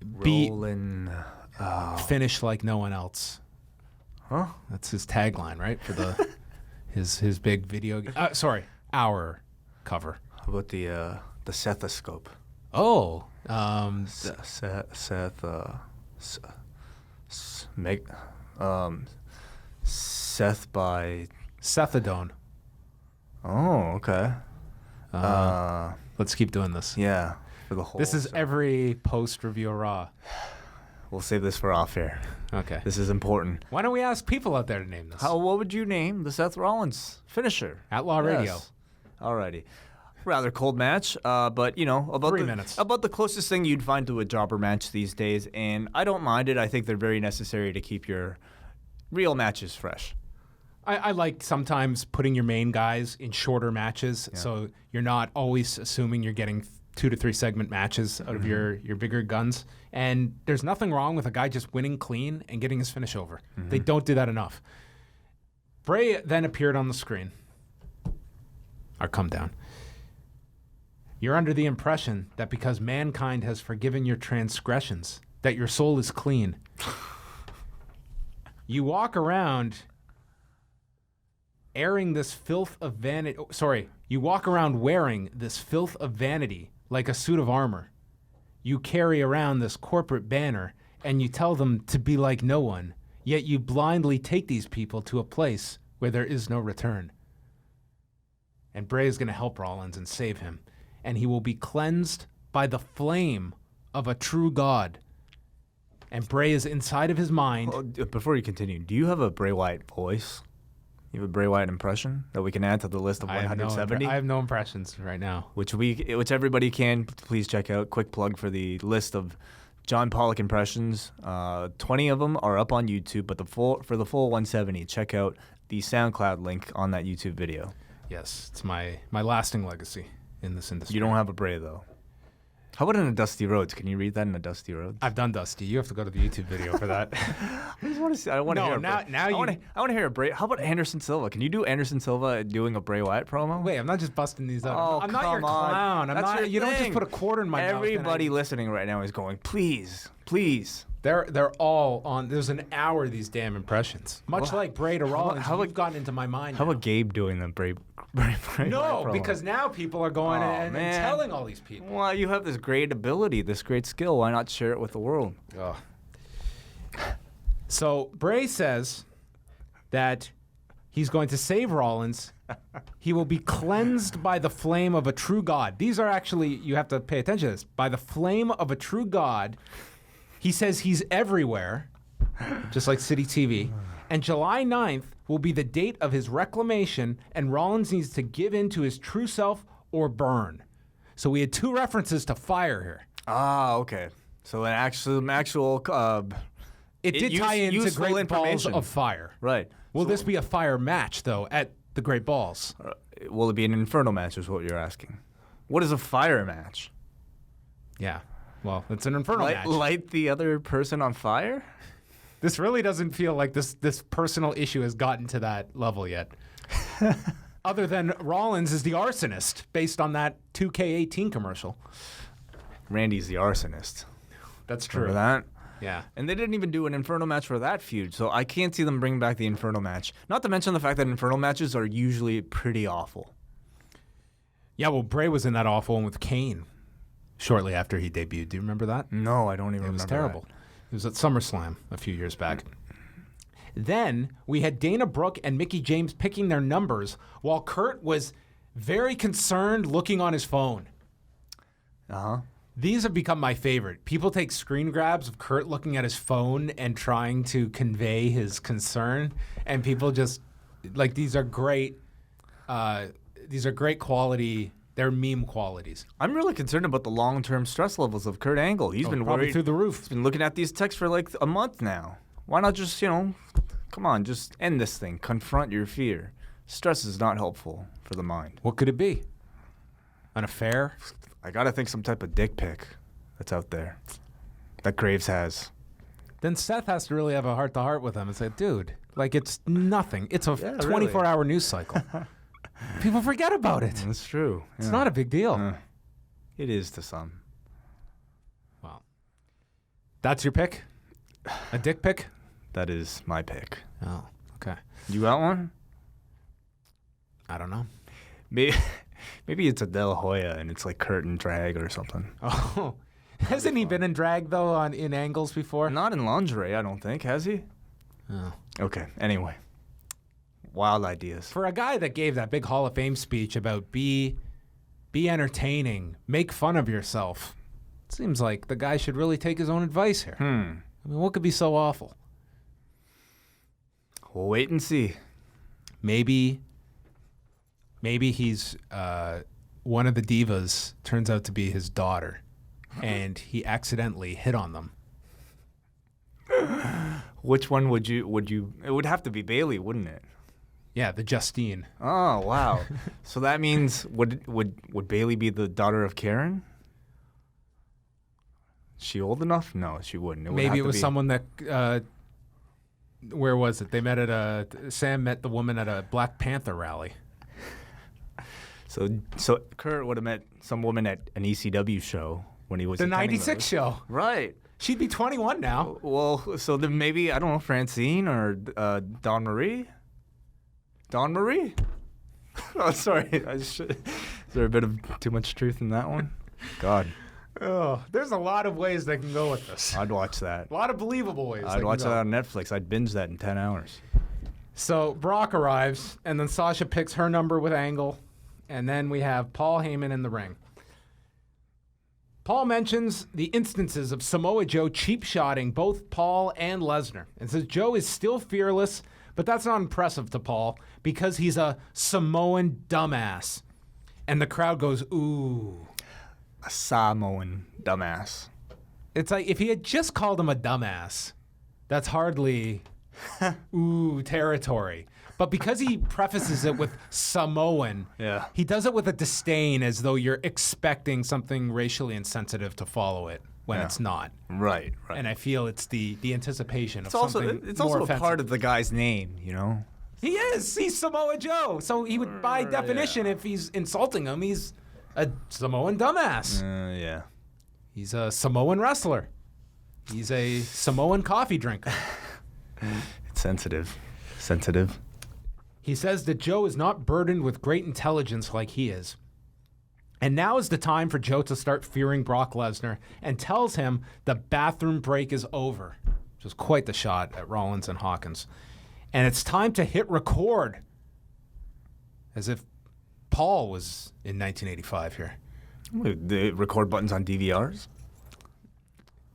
Rollin'. Finish like no one else. Huh? That's his tagline, right? For the his big video. Our cover. How about the stethoscope? Oh, Seth by Sethadone. Oh, okay. Let's keep doing this. Yeah, for the whole. This is every post-review Raw. We'll save this for off air. Okay. This is important. Why don't we ask people out there to name this? What would you name the Seth Rollins finisher? Outlaw Radio. Alrighty. Rather cold match, but you know about 3 minutes. About the closest thing you'd find to a jobber match these days, and I don't mind it. I think they're very necessary to keep your real matches fresh. I like sometimes putting your main guys in shorter matches, so you're not always assuming you're getting 2 to 3 segment matches out of your bigger guns. And there's nothing wrong with a guy just winning clean and getting his finish over. They don't do that enough. Bray then appeared on the screen. Our come down. You're under the impression that because mankind has forgiven your transgressions, that your soul is clean. You walk around airing this filth of vanity. You walk around wearing this filth of vanity like a suit of armor. You carry around this corporate banner and you tell them to be like no one, yet you blindly take these people to a place where there is no return. And Bray is going to help Rollins and save him, and he will be cleansed by the flame of a true God. And Bray is inside of his mind. Well, before you continue, do you have a Bray Wyatt voice? You have a Bray Wyatt impression that we can add to the list of 170? I have no impressions right now. Which everybody can please check out. Quick plug for the list of John Pollock impressions. 20 of them are up on YouTube, but for the full 170, check out the SoundCloud link on that YouTube video. Yes, it's my lasting legacy in this industry. You don't have a Bray though. How about in a Dusty Rhodes? Can you read that in a Dusty Rhodes? I've done Dusty. You have to go to the YouTube video for that. I just want to see. I want to hear. I want to hear a Bray. How about Anderson Silva? Can you do Anderson Silva doing a Bray Wyatt promo? Wait, I'm not just busting these out. Oh, I'm not your clown. I'm not. You don't just put a quarter in my mouth. Everybody listening right now is going, please. They're all on. There's an hour of these damn impressions. Much like Bray to Rollins. How have gotten into my mind? How about Gabe doing the Bray No, because now people are going and telling all these people. Well, you have this great ability, this great skill. Why not share it with the world? Oh. So Bray says that he's going to save Rollins. He will be cleansed by the flame of a true God. These are actually, you have to pay attention to this. By the flame of a true God. He says he's everywhere, just like City TV. And July 9th will be the date of his reclamation, and Rollins needs to give in to his true self or burn. So we had two references to fire here. Ah, okay. So an actual it did tie into Great Balls of Fire. Right. Will this be a fire match, though, at the Great Balls? Will it be an Inferno match is what you're asking. What is a fire match? Yeah. Well, it's an Inferno match. Light the other person on fire? This really doesn't feel like this personal issue has gotten to that level yet. Other than Rollins is the arsonist, based on that 2K18 commercial. Randy's the arsonist. That's true. Remember that? Yeah. And they didn't even do an Inferno match for that feud, so I can't see them bring back the Inferno match. Not to mention the fact that Inferno matches are usually pretty awful. Yeah, well, Bray was in that awful one with Kane shortly after he debuted. Do you remember that? No, I don't even remember. It was terrible. That. It was at SummerSlam a few years back. Then we had Dana Brooke and Mickie James picking their numbers while Kurt was very concerned looking on his phone. Uh-huh. These have become my favorite. People take screen grabs of Kurt looking at his phone and trying to convey his concern, and people just like these are great quality. They're meme qualities. I'm really concerned about the long-term stress levels of Kurt Angle. He's been probably worried through the roof. He's been looking at these texts for like a month now. Why not just, come on, just end this thing. Confront your fear. Stress is not helpful for the mind. What could it be? An affair? I gotta think some type of dick pic that's out there that Graves has. Then Seth has to really have a heart-to-heart with him and say, dude, like it's nothing. It's a 24-hour news cycle. People forget about it. That's true. It's not a big deal. It is to some. Well, that's your pick? A dick pick? That is my pick. Oh, okay. You got one? I don't know. Maybe it's a De La Hoya and it's like Kurt in drag or something. Oh, hasn't he been in drag though in angles before? Not in lingerie, I don't think. Has he? Oh. Okay. Anyway, wild ideas. For a guy that gave that big Hall of Fame speech about be entertaining, make fun of yourself, it seems like the guy should really take his own advice here. I mean, what could be so awful? We'll wait and see. Maybe he's one of the divas turns out to be his daughter, and he accidentally hit on them. Which one would you? It would have to be Bailey, wouldn't it? Yeah, the Justine. Oh wow! So that means would Bailey be the daughter of Karen? Is she old enough? No, she wouldn't. Maybe it was someone that. Where was it? They met at Sam met the woman at a Black Panther rally. So Kurt would have met some woman at an ECW show when he was the '96 show. Right. She'd be 21 now. Well, so then maybe I don't know, Francine or Dawn Marie. Dawn Marie. Oh, sorry. Is there a bit of too much truth in that one? God. Oh, there's a lot of ways they can go with this. I'd watch that. A lot of believable ways. I'd watch that on Netflix. I'd binge that in 10 hours. So Brock arrives, and then Sasha picks her number with Angle, and then we have Paul Heyman in the ring. Paul mentions the instances of Samoa Joe cheap-shotting both Paul and Lesnar, and says Joe is still fearless, but that's not impressive to Paul because he's a Samoan dumbass. And the crowd goes, ooh. A Samoan dumbass. It's like if he had just called him a dumbass, that's hardly ooh territory. But because he prefaces it with Samoan, he does it with a disdain as though you're expecting something racially insensitive to follow it when it's not. Right. And I feel it's the anticipation of it's something It's more also offensive. a part of the guy's name, you know? He is. He's Samoa Joe. So he would, by definition, if he's insulting him, he's a Samoan dumbass. Yeah. He's a Samoan wrestler. He's a Samoan coffee drinker. It's sensitive. Sensitive. He says that Joe is not burdened with great intelligence like he is. And now is the time for Joe to start fearing Brock Lesnar and tells him the bathroom break is over, which was quite the shot at Rollins and Hawkins. And it's time to hit record, as if Paul was in 1985 here. The record buttons on DVRs?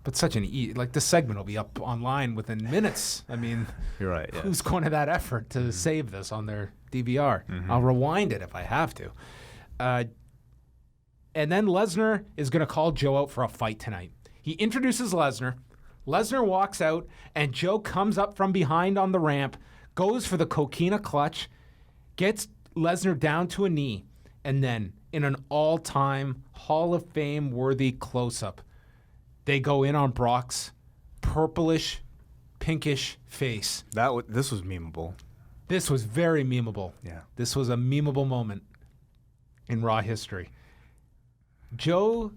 But such like this segment will be up online within minutes. I mean, you're right. Yeah. Who's going to that effort to save this on their DVR? I'll rewind it if I have to. And then Lesnar is going to call Joe out for a fight tonight. He introduces Lesnar. Lesnar walks out, and Joe comes up from behind on the ramp, goes for the coquina clutch, gets Lesnar down to a knee, and then in an all-time Hall of Fame-worthy close-up, they go in on Brock's purplish, pinkish face. This was memeable. This was very memeable. Yeah. This was a memeable moment in Raw history. Joe,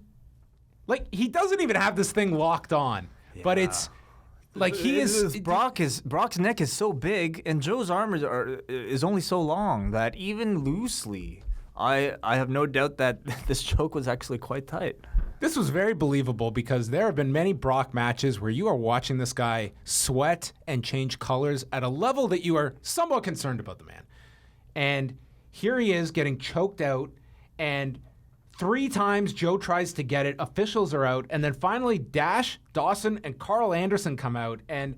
like, he doesn't even have this thing locked on, but it's like Brock's neck is so big, and Joe's arm is only so long that even loosely, I have no doubt that this choke was actually quite tight. This was very believable because there have been many Brock matches where you are watching this guy sweat and change colors at a level that you are somewhat concerned about the man. And here he is getting choked out, and 3 times Joe tries to get it, officials are out, and then finally Dash, Dawson, and Carl Anderson come out, and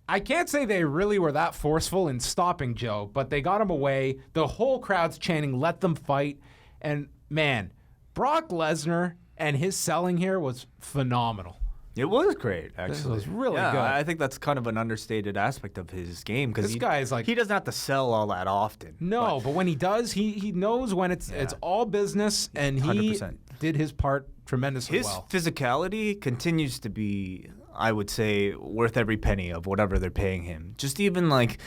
I can't say they really were that forceful in stopping Joe, but they got him away. The whole crowd's chanting, "Let them fight." And man, Brock Lesnar and his selling here was phenomenal. It was great, actually. It was really good. I think that's kind of an understated aspect of his game because this guy is like, he doesn't have to sell all that often. No, but when he does, he knows when it's all business, and he 100%. did his part tremendously well. His physicality continues to be, I would say, worth every penny of whatever they're paying him. Just even like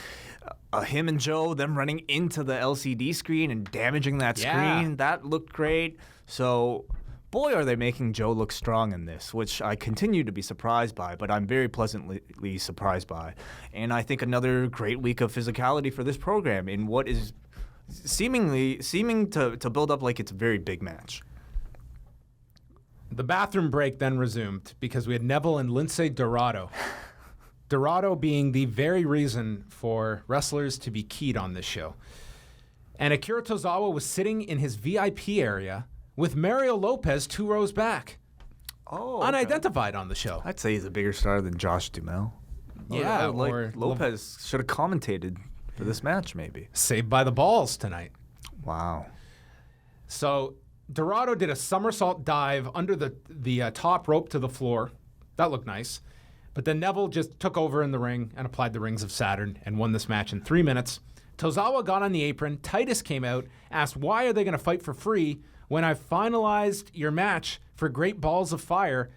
him and Joe, them running into the LCD screen and damaging that screen, that looked great. So, boy, are they making Joe look strong in this, which I continue to be surprised by, but I'm very pleasantly surprised by. And I think another great week of physicality for this program in what is seeming to build up like it's a very big match. The bathroom break then resumed because we had Neville and Lince Dorado. Dorado being the very reason for wrestlers to be keyed on this show. And Akira Tozawa was sitting in his VIP area with Mario Lopez 2 rows back. Oh, unidentified on the show. I'd say he's a bigger star than Josh Duhamel. Yeah, or Lopez should have commentated for this match, maybe. Saved by the balls tonight. Wow. So Dorado did a somersault dive under the top rope to the floor. That looked nice. But then Neville just took over in the ring and applied the rings of Saturn and won this match in 3 minutes. Tozawa got on the apron. Titus came out, asked why are they going to fight for free when I've finalized your match for Great Balls of Fire,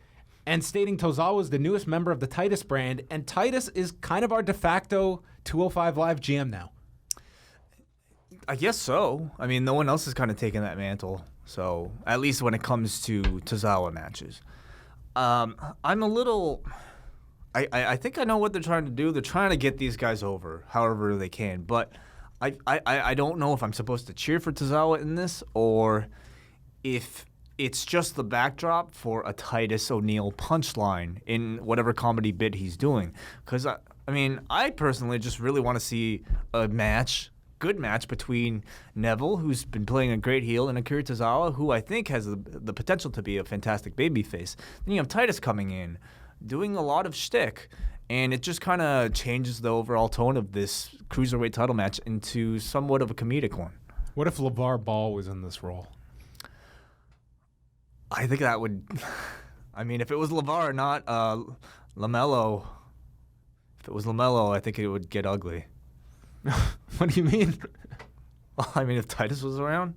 and stating Tozawa is the newest member of the Titus brand, and Titus is kind of our de facto 205 Live GM now. I guess so. I mean, no one else has kind of taken that mantle, so at least when it comes to Tozawa matches. I'm a little... I think I know what they're trying to do. They're trying to get these guys over however they can, but I don't know if I'm supposed to cheer for Tozawa in this or if it's just the backdrop for a Titus O'Neil punchline in whatever comedy bit he's doing. Because, I mean, I personally just really want to see a good match between Neville, who's been playing a great heel, and Akira Tozawa, who I think has the potential to be a fantastic babyface. Then you have Titus coming in, doing a lot of shtick, and it just kind of changes the overall tone of this cruiserweight title match into somewhat of a comedic one. What if LaVar Ball was in this role? I think that would... I mean, if it was LaVar, not LaMelo. If it was LaMelo, I think it would get ugly. What do you mean? I mean, if Titus was around?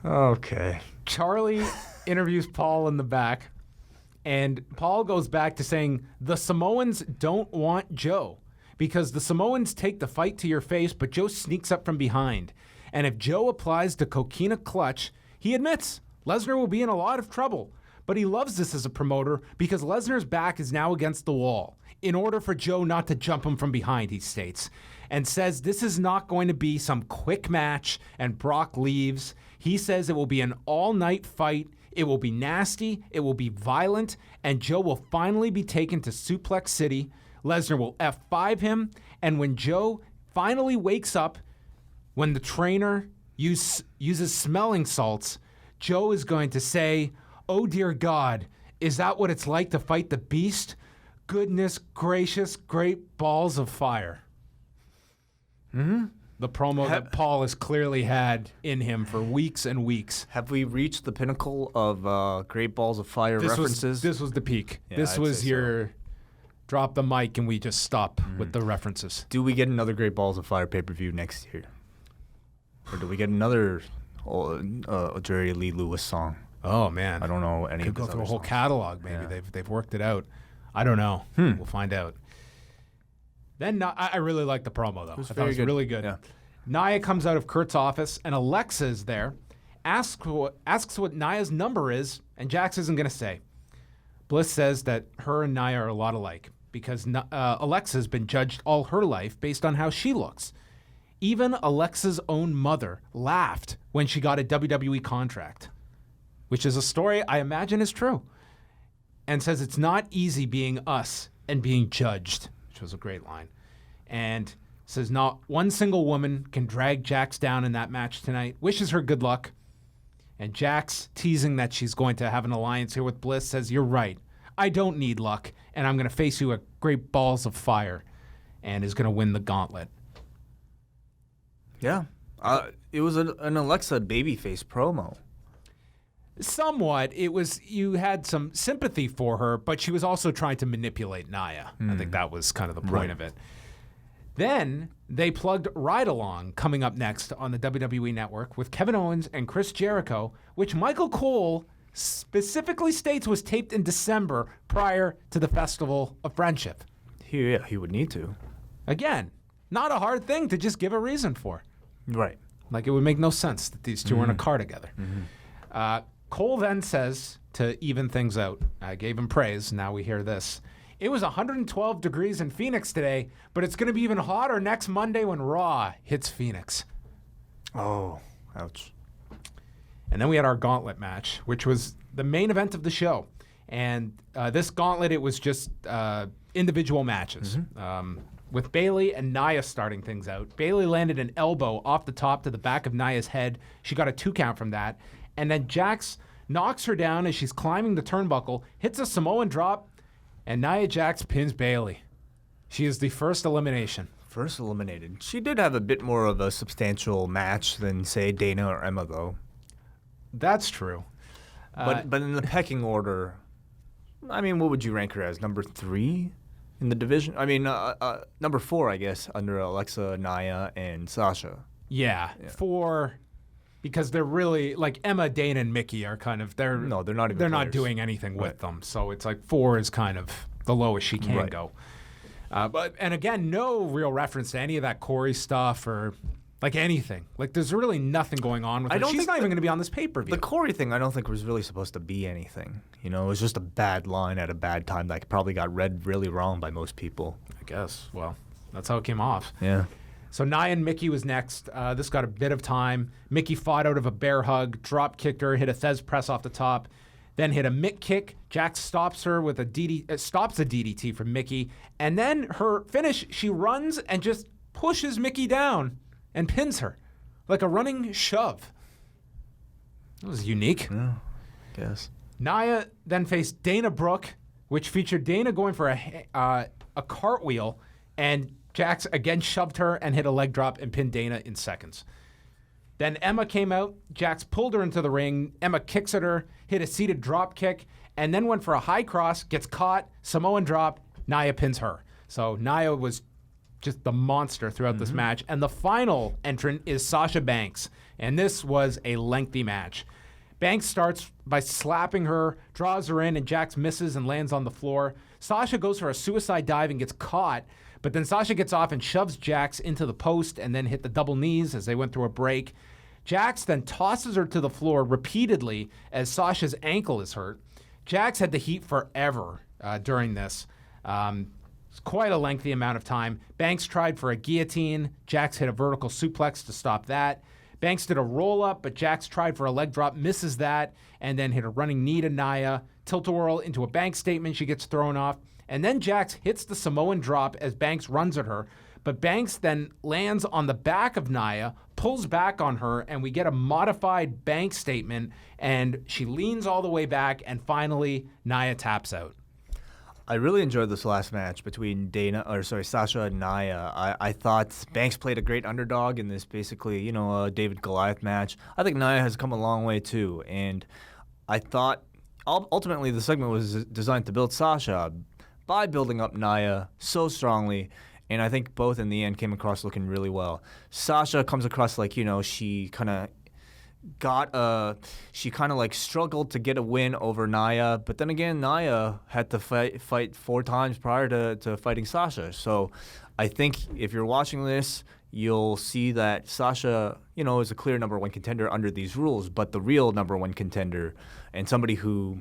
Okay. Charlie interviews Paul in the back, and Paul goes back to saying the Samoans don't want Joe because the Samoans take the fight to your face, but Joe sneaks up from behind. And if Joe applies the coquina clutch, he admits Lesnar will be in a lot of trouble. But he loves this as a promoter because Lesnar's back is now against the wall. in order for Joe not to jump him from behind, he states, and says this is not going to be some quick match and Brock leaves. He says it will be an all-night fight. It will be nasty. It will be violent. And Joe will finally be taken to Suplex City. Lesnar will F5 him. And when Joe finally wakes up, when the trainer uses smelling salts, Joe is going to say, "Oh, dear God, is that what it's like to fight the beast? Goodness gracious, great balls of fire." Mm-hmm. The promo that Paul has clearly had in him for weeks and weeks. Have we reached the pinnacle of Great Balls of Fire references? This was the peak. Yeah, this was your drop the mic and we just stop with the references. Do we get another Great Balls of Fire pay-per-view next year? Or do we get another Jerry Lee Lewis song? Oh, man. I don't know any Could of go his through a other whole songs. catalog, maybe. Yeah. They've worked it out. I don't know. We'll find out. Then I really like the promo, though. I thought it was really good. Yeah. Nia comes out of Kurt's office, and Alexa is there, asks what Nia's number is, and Jax isn't going to say. Bliss says that her and Nia are a lot alike because Alexa's been judged all her life based on how she looks. Even Alexa's own mother laughed when she got a WWE contract, which is a story I imagine is true, and says it's not easy being us and being judged, which was a great line. And says not one single woman can drag Jax down in that match tonight. Wishes her good luck. And Jax, teasing that she's going to have an alliance here with Bliss, says, "You're right. I don't need luck, and I'm going to face you at Great Balls of Fire," and is going to win the gauntlet. Yeah. It was an Alexa babyface promo. Somewhat. It was, you had some sympathy for her, but she was also trying to manipulate Nia. I think that was kind of the point of it. Then they plugged Ride Along coming up next on the WWE Network with Kevin Owens and Chris Jericho, which Michael Cole specifically states was taped in December prior to the Festival of Friendship. He would need to. Again, not a hard thing to just give a reason for. Right. Like, it would make no sense that these two were in a car together. Cole then says, to even things out, I gave him praise, now we hear this. It was 112 degrees in Phoenix today, but it's going to be even hotter next Monday when Raw hits Phoenix. Oh, ouch. And then we had our gauntlet match, which was the main event of the show. And this gauntlet, it was just individual matches. With Bayley and Nia starting things out. Bayley landed an elbow off the top to the back of Nia's head. She got a 2 count from that. And then Jax knocks her down as she's climbing the turnbuckle, hits a Samoan drop, and Nia Jax pins Bayley. She is the first elimination. First eliminated. She did have a bit more of a substantial match than, say, Dana or Emma, though. That's true. But in the pecking order, I mean, what would you rank her as? Number 3 in the division? I mean, number 4, I guess, under Alexa, Nia, and Sasha. Yeah. 4, because they're really, like, Emma, Dana, and Mickey are kind of, they're not even players. not doing anything with them. So it's like 4 is kind of the lowest she can go. And again, no real reference to any of that Corey stuff or like anything. Like, there's really nothing going on with her. She's not even going to be on this pay-per-view. The Corey thing, I don't think was really supposed to be anything. You know, it was just a bad line at a bad time that probably got read really wrong by most people. I guess. Well, that's how it came off. Yeah. So Nia and Mickey was next. This got a bit of time. Mickey fought out of a bear hug, drop kicked her, hit a Thez press off the top, then hit a Mick kick. Jax stops her with stops a DDT from Mickey, and then her finish, she runs and just pushes Mickey down and pins her like a running shove. That was unique. Yeah, I guess. Nia then faced Dana Brooke, which featured Dana going for a cartwheel, and Jax again shoved her and hit a leg drop and pinned Dana in seconds. Then Emma came out. Jax pulled her into the ring. Emma kicks at her, hit a seated drop kick, and then went for a high cross, gets caught, Samoan drop, Nia pins her. So Nia was just the monster throughout this match. And the final entrant is Sasha Banks. And this was a lengthy match. Banks starts by slapping her, draws her in, and Jax misses and lands on the floor. Sasha goes for a suicide dive and gets caught, but then Sasha gets off and shoves Jax into the post and then hit the double knees as they went through a break. Jax then tosses her to the floor repeatedly as Sasha's ankle is hurt. Jax had the heat forever during this. It's quite a lengthy amount of time. Banks tried for a guillotine. Jax hit a vertical suplex to stop that. Banks did a roll-up, but Jax tried for a leg drop, misses that, and then hit a running knee to Nia. Tilt-a-whirl into a Banks statement. She gets thrown off. And then Jax hits the Samoan drop as Banks runs at her. But Banks then lands on the back of Nia, pulls back on her, and we get a modified Banks statement, and she leans all the way back, and finally Nia taps out. I really enjoyed this last match between Sasha and Nia. I thought Banks played a great underdog in this basically, David Goliath match. I think Nia has come a long way too, and I thought ultimately the segment was designed to build Sasha by building up Nia so strongly. And I think both in the end came across looking really well. Sasha comes across like, she kind of struggled to get a win over Nia. But then again, Nia had to fight 4 times prior to fighting Sasha. So I think if you're watching this, you'll see that Sasha, is a clear number 1 contender under these rules. But the real number 1 contender and somebody who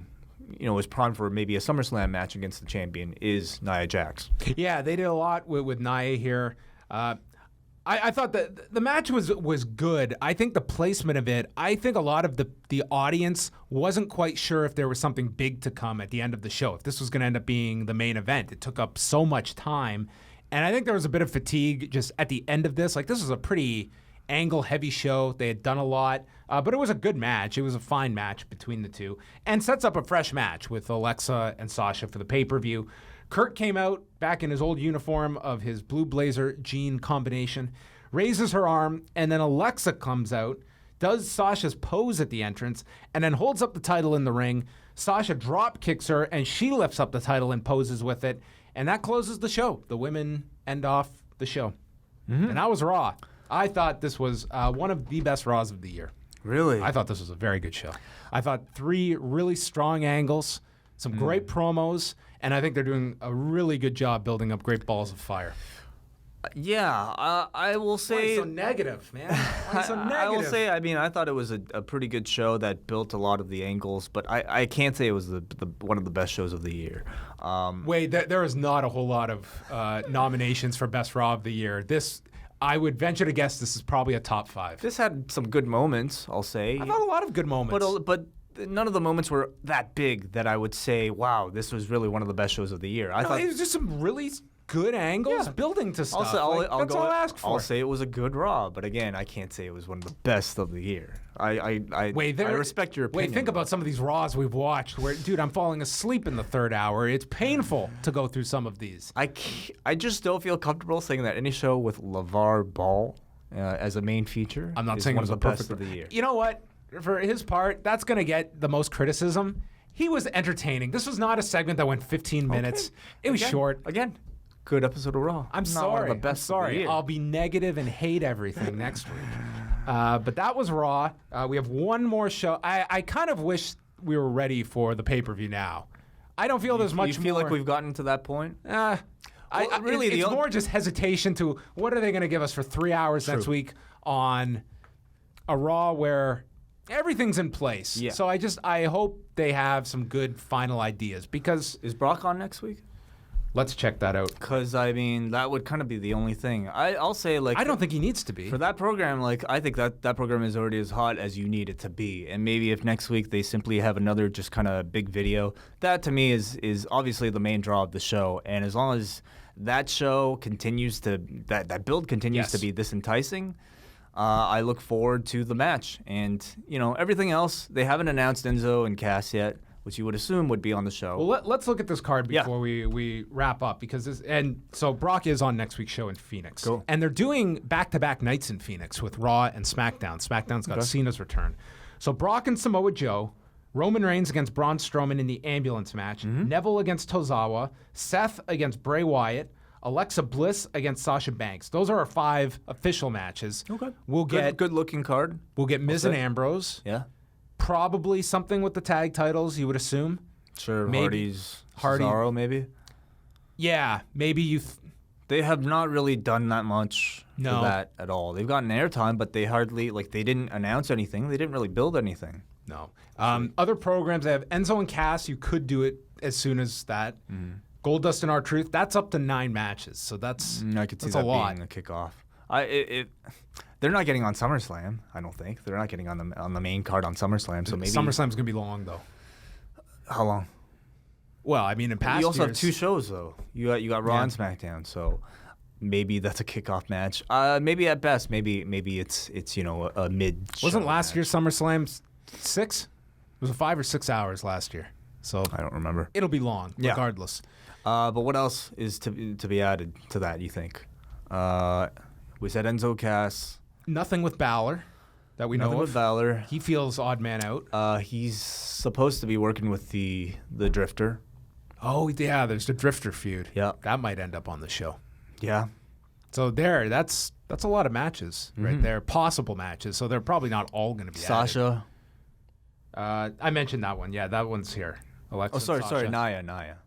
is primed for maybe a SummerSlam match against the champion is Nia Jax. Yeah, they did a lot with Nia here. I thought that the match was good. I think the placement of it, I think a lot of the audience wasn't quite sure if there was something big to come at the end of the show, if this was going to end up being the main event. It took up so much time. And I think there was a bit of fatigue just at the end of this. Like, this was a pretty angle-heavy show. They had done a lot. But it was a good match. It was a fine match between the two. And sets up a fresh match with Alexa and Sasha for the pay-per-view. Kurt came out back in his old uniform of his blue blazer jean combination, raises her arm, and then Alexa comes out, does Sasha's pose at the entrance, and then holds up the title in the ring. Sasha drop kicks her, and she lifts up the title and poses with it. And that closes the show. The women end off the show. And that was Raw. I thought this was one of the best Raws of the year. Really? I thought this was a very good show. I thought 3 really strong angles, some great promos, and I think they're doing a really good job building up great balls of fire. Yeah, I will say... Why so negative, man? Why so negative? I will say, I thought it was a pretty good show that built a lot of the angles, but I can't say it was the one of the best shows of the year. Wait, there is not a whole lot of nominations for Best Raw of the Year. I would venture to guess this is probably a top 5. This had some good moments, I'll say. I thought a lot of good moments. But none of the moments were that big that I would say, wow, this was really one of the best shows of the year. I thought it was just some really good angles building to stuff. That's all I ask for. I'll say it was a good Raw, but again, I can't say it was one of the best of the year. I respect your opinion. Wait, think about some of these Raws we've watched where, dude, I'm falling asleep in the 3rd hour. It's painful to go through some of these. I just don't feel comfortable saying that any show with LaVar Ball as a main feature I'm not is saying one it was of the best perfect of the year. You know what? For his part, that's going to get the most criticism. He was entertaining. This was not a segment that went 15 minutes. It was short. Again, good episode of Raw. I'm Not sorry. One of the best I'm of the sorry. year. I'll be negative and hate everything next week. But that was Raw. We have one more show. I kind of wish we were ready for the pay-per-view now. I don't feel there's much more. You feel like we've gotten to that point? It's more just hesitation to what are they going to give us for 3 hours next week on a Raw where everything's in place. Yeah. So I hope they have some good final ideas because... Is Brock on next week? Let's check that out. Because, that would kind of be the only thing. I'll say, I don't think he needs to be. For that program, I think that program is already as hot as you need it to be. And maybe if next week they simply have another just kind of big video, that to me is obviously the main draw of the show. And as long as that show continues to, that build continues to be this enticing, I look forward to the match. And, everything else, they haven't announced Enzo and Cass yet, which you would assume would be on the show. Well, let's look at this card before we wrap up because so Brock is on next week's show in Phoenix. Cool. And they're doing back-to-back nights in Phoenix with Raw and SmackDown. SmackDown's got Cena's return. So Brock and Samoa Joe, Roman Reigns against Braun Strowman in the ambulance match, Neville against Tozawa, Seth against Bray Wyatt, Alexa Bliss against Sasha Banks. Those are our 5 official matches. Okay. We'll get good-looking card. We'll get Miz and Ambrose. Yeah. Probably something with the tag titles, you would assume. Sure, Hardy. Cesaro, maybe. Yeah, maybe They have not really done that much for that at all. They've gotten airtime, but they hardly they didn't announce anything. They didn't really build anything. No. Other programs, they have Enzo and Cass. You could do it as soon as that. Goldust and R-Truth, that's up to 9 matches. So that's I could see that's that a lot. being a kickoff. They're not getting on SummerSlam, I don't think. They're not getting on the main card on SummerSlam. So maybe SummerSlam's going to be long, though. How long? Well, I mean, in past years... You also have 2 shows, though. You got Raw and SmackDown, so maybe that's a kickoff match. Maybe at best, maybe it's a mid. Wasn't last year's SummerSlam 6? It was 5 or 6 hours last year. So I don't remember. It'll be long, regardless. But what else is to be added to that, you think? We said Enzo Cass. Nothing with Balor that we know of. Nothing with Balor. He feels odd man out. He's supposed to be working with the Drifter. Oh, yeah, there's the Drifter feud. Yeah. That might end up on the show. Yeah. So that's a lot of matches right there, possible matches. So they're probably not all going to be Sasha. added. I mentioned that one. Yeah, that one's here. Alexa sorry, Nia.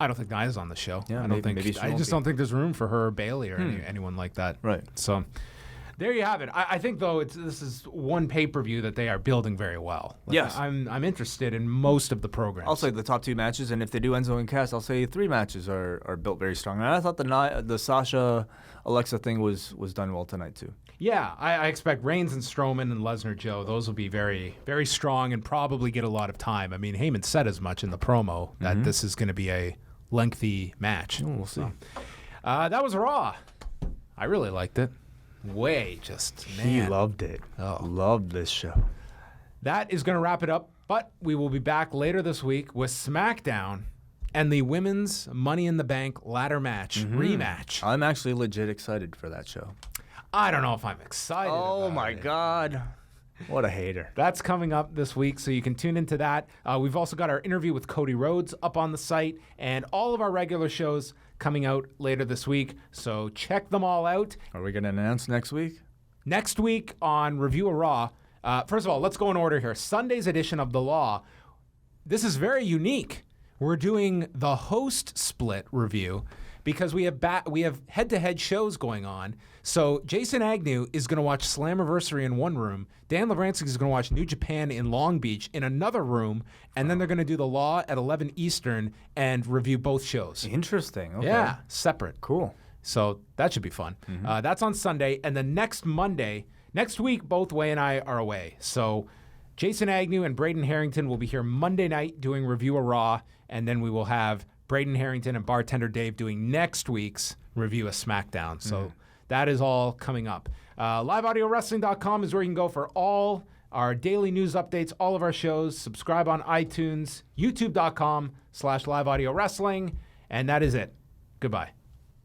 I don't think Nia's on the show. Yeah, I just don't think there's room for her or Bailey or anyone like that. Right. So there you have it. I think, though, this is one pay-per-view that they are building very well. Yes. I'm interested in most of the programs. I'll say the top 2 matches, and if they do Enzo and Cass, I'll say 3 matches are built very strong. And I thought the Sasha Alexa thing was done well tonight, too. Yeah, I expect Reigns and Strowman and Lesnar Joe. Those will be very, very strong and probably get a lot of time. I mean, Heyman said as much in the promo that this is going to be a lengthy match. Oh, we'll see. That was Raw. I really liked it. Man. He loved it. Oh. Loved this show. That is going to wrap it up, but we will be back later this week with SmackDown and the Women's Money in the Bank ladder match rematch. I'm actually legit excited for that show. I don't know if I'm excited Oh, about my it. God. What a hater. That's coming up this week, so you can tune into that. We've also got our interview with Cody Rhodes up on the site, and all of our regular shows coming out later this week, so check them all out. Are we going to announce next week? Next week on Review-A-Raw, first of all, let's go in order here. Sunday's edition of The Law. This is very unique. We're doing the host split review because we have head-to-head shows going on. So Jason Agnew is going to watch Slammiversary in one room. Dan Lavransky is going to watch New Japan in Long Beach in another room, and then they're going to do The Law at 11 Eastern and review both shows. Interesting. Okay. Yeah, separate. Cool. So that should be fun. That's on Sunday, and then next week, both Way and I are away. So Jason Agnew and Braden Harrington will be here Monday night doing Review-A-Raw, and then we will have Braden Harrington and Bartender Dave doing next week's Review-A-SmackDown. So that is all coming up. LiveAudioWrestling.com is where you can go for all our daily news updates, all of our shows. Subscribe on iTunes, YouTube.com/LiveAudioWrestling, and that is it. Goodbye.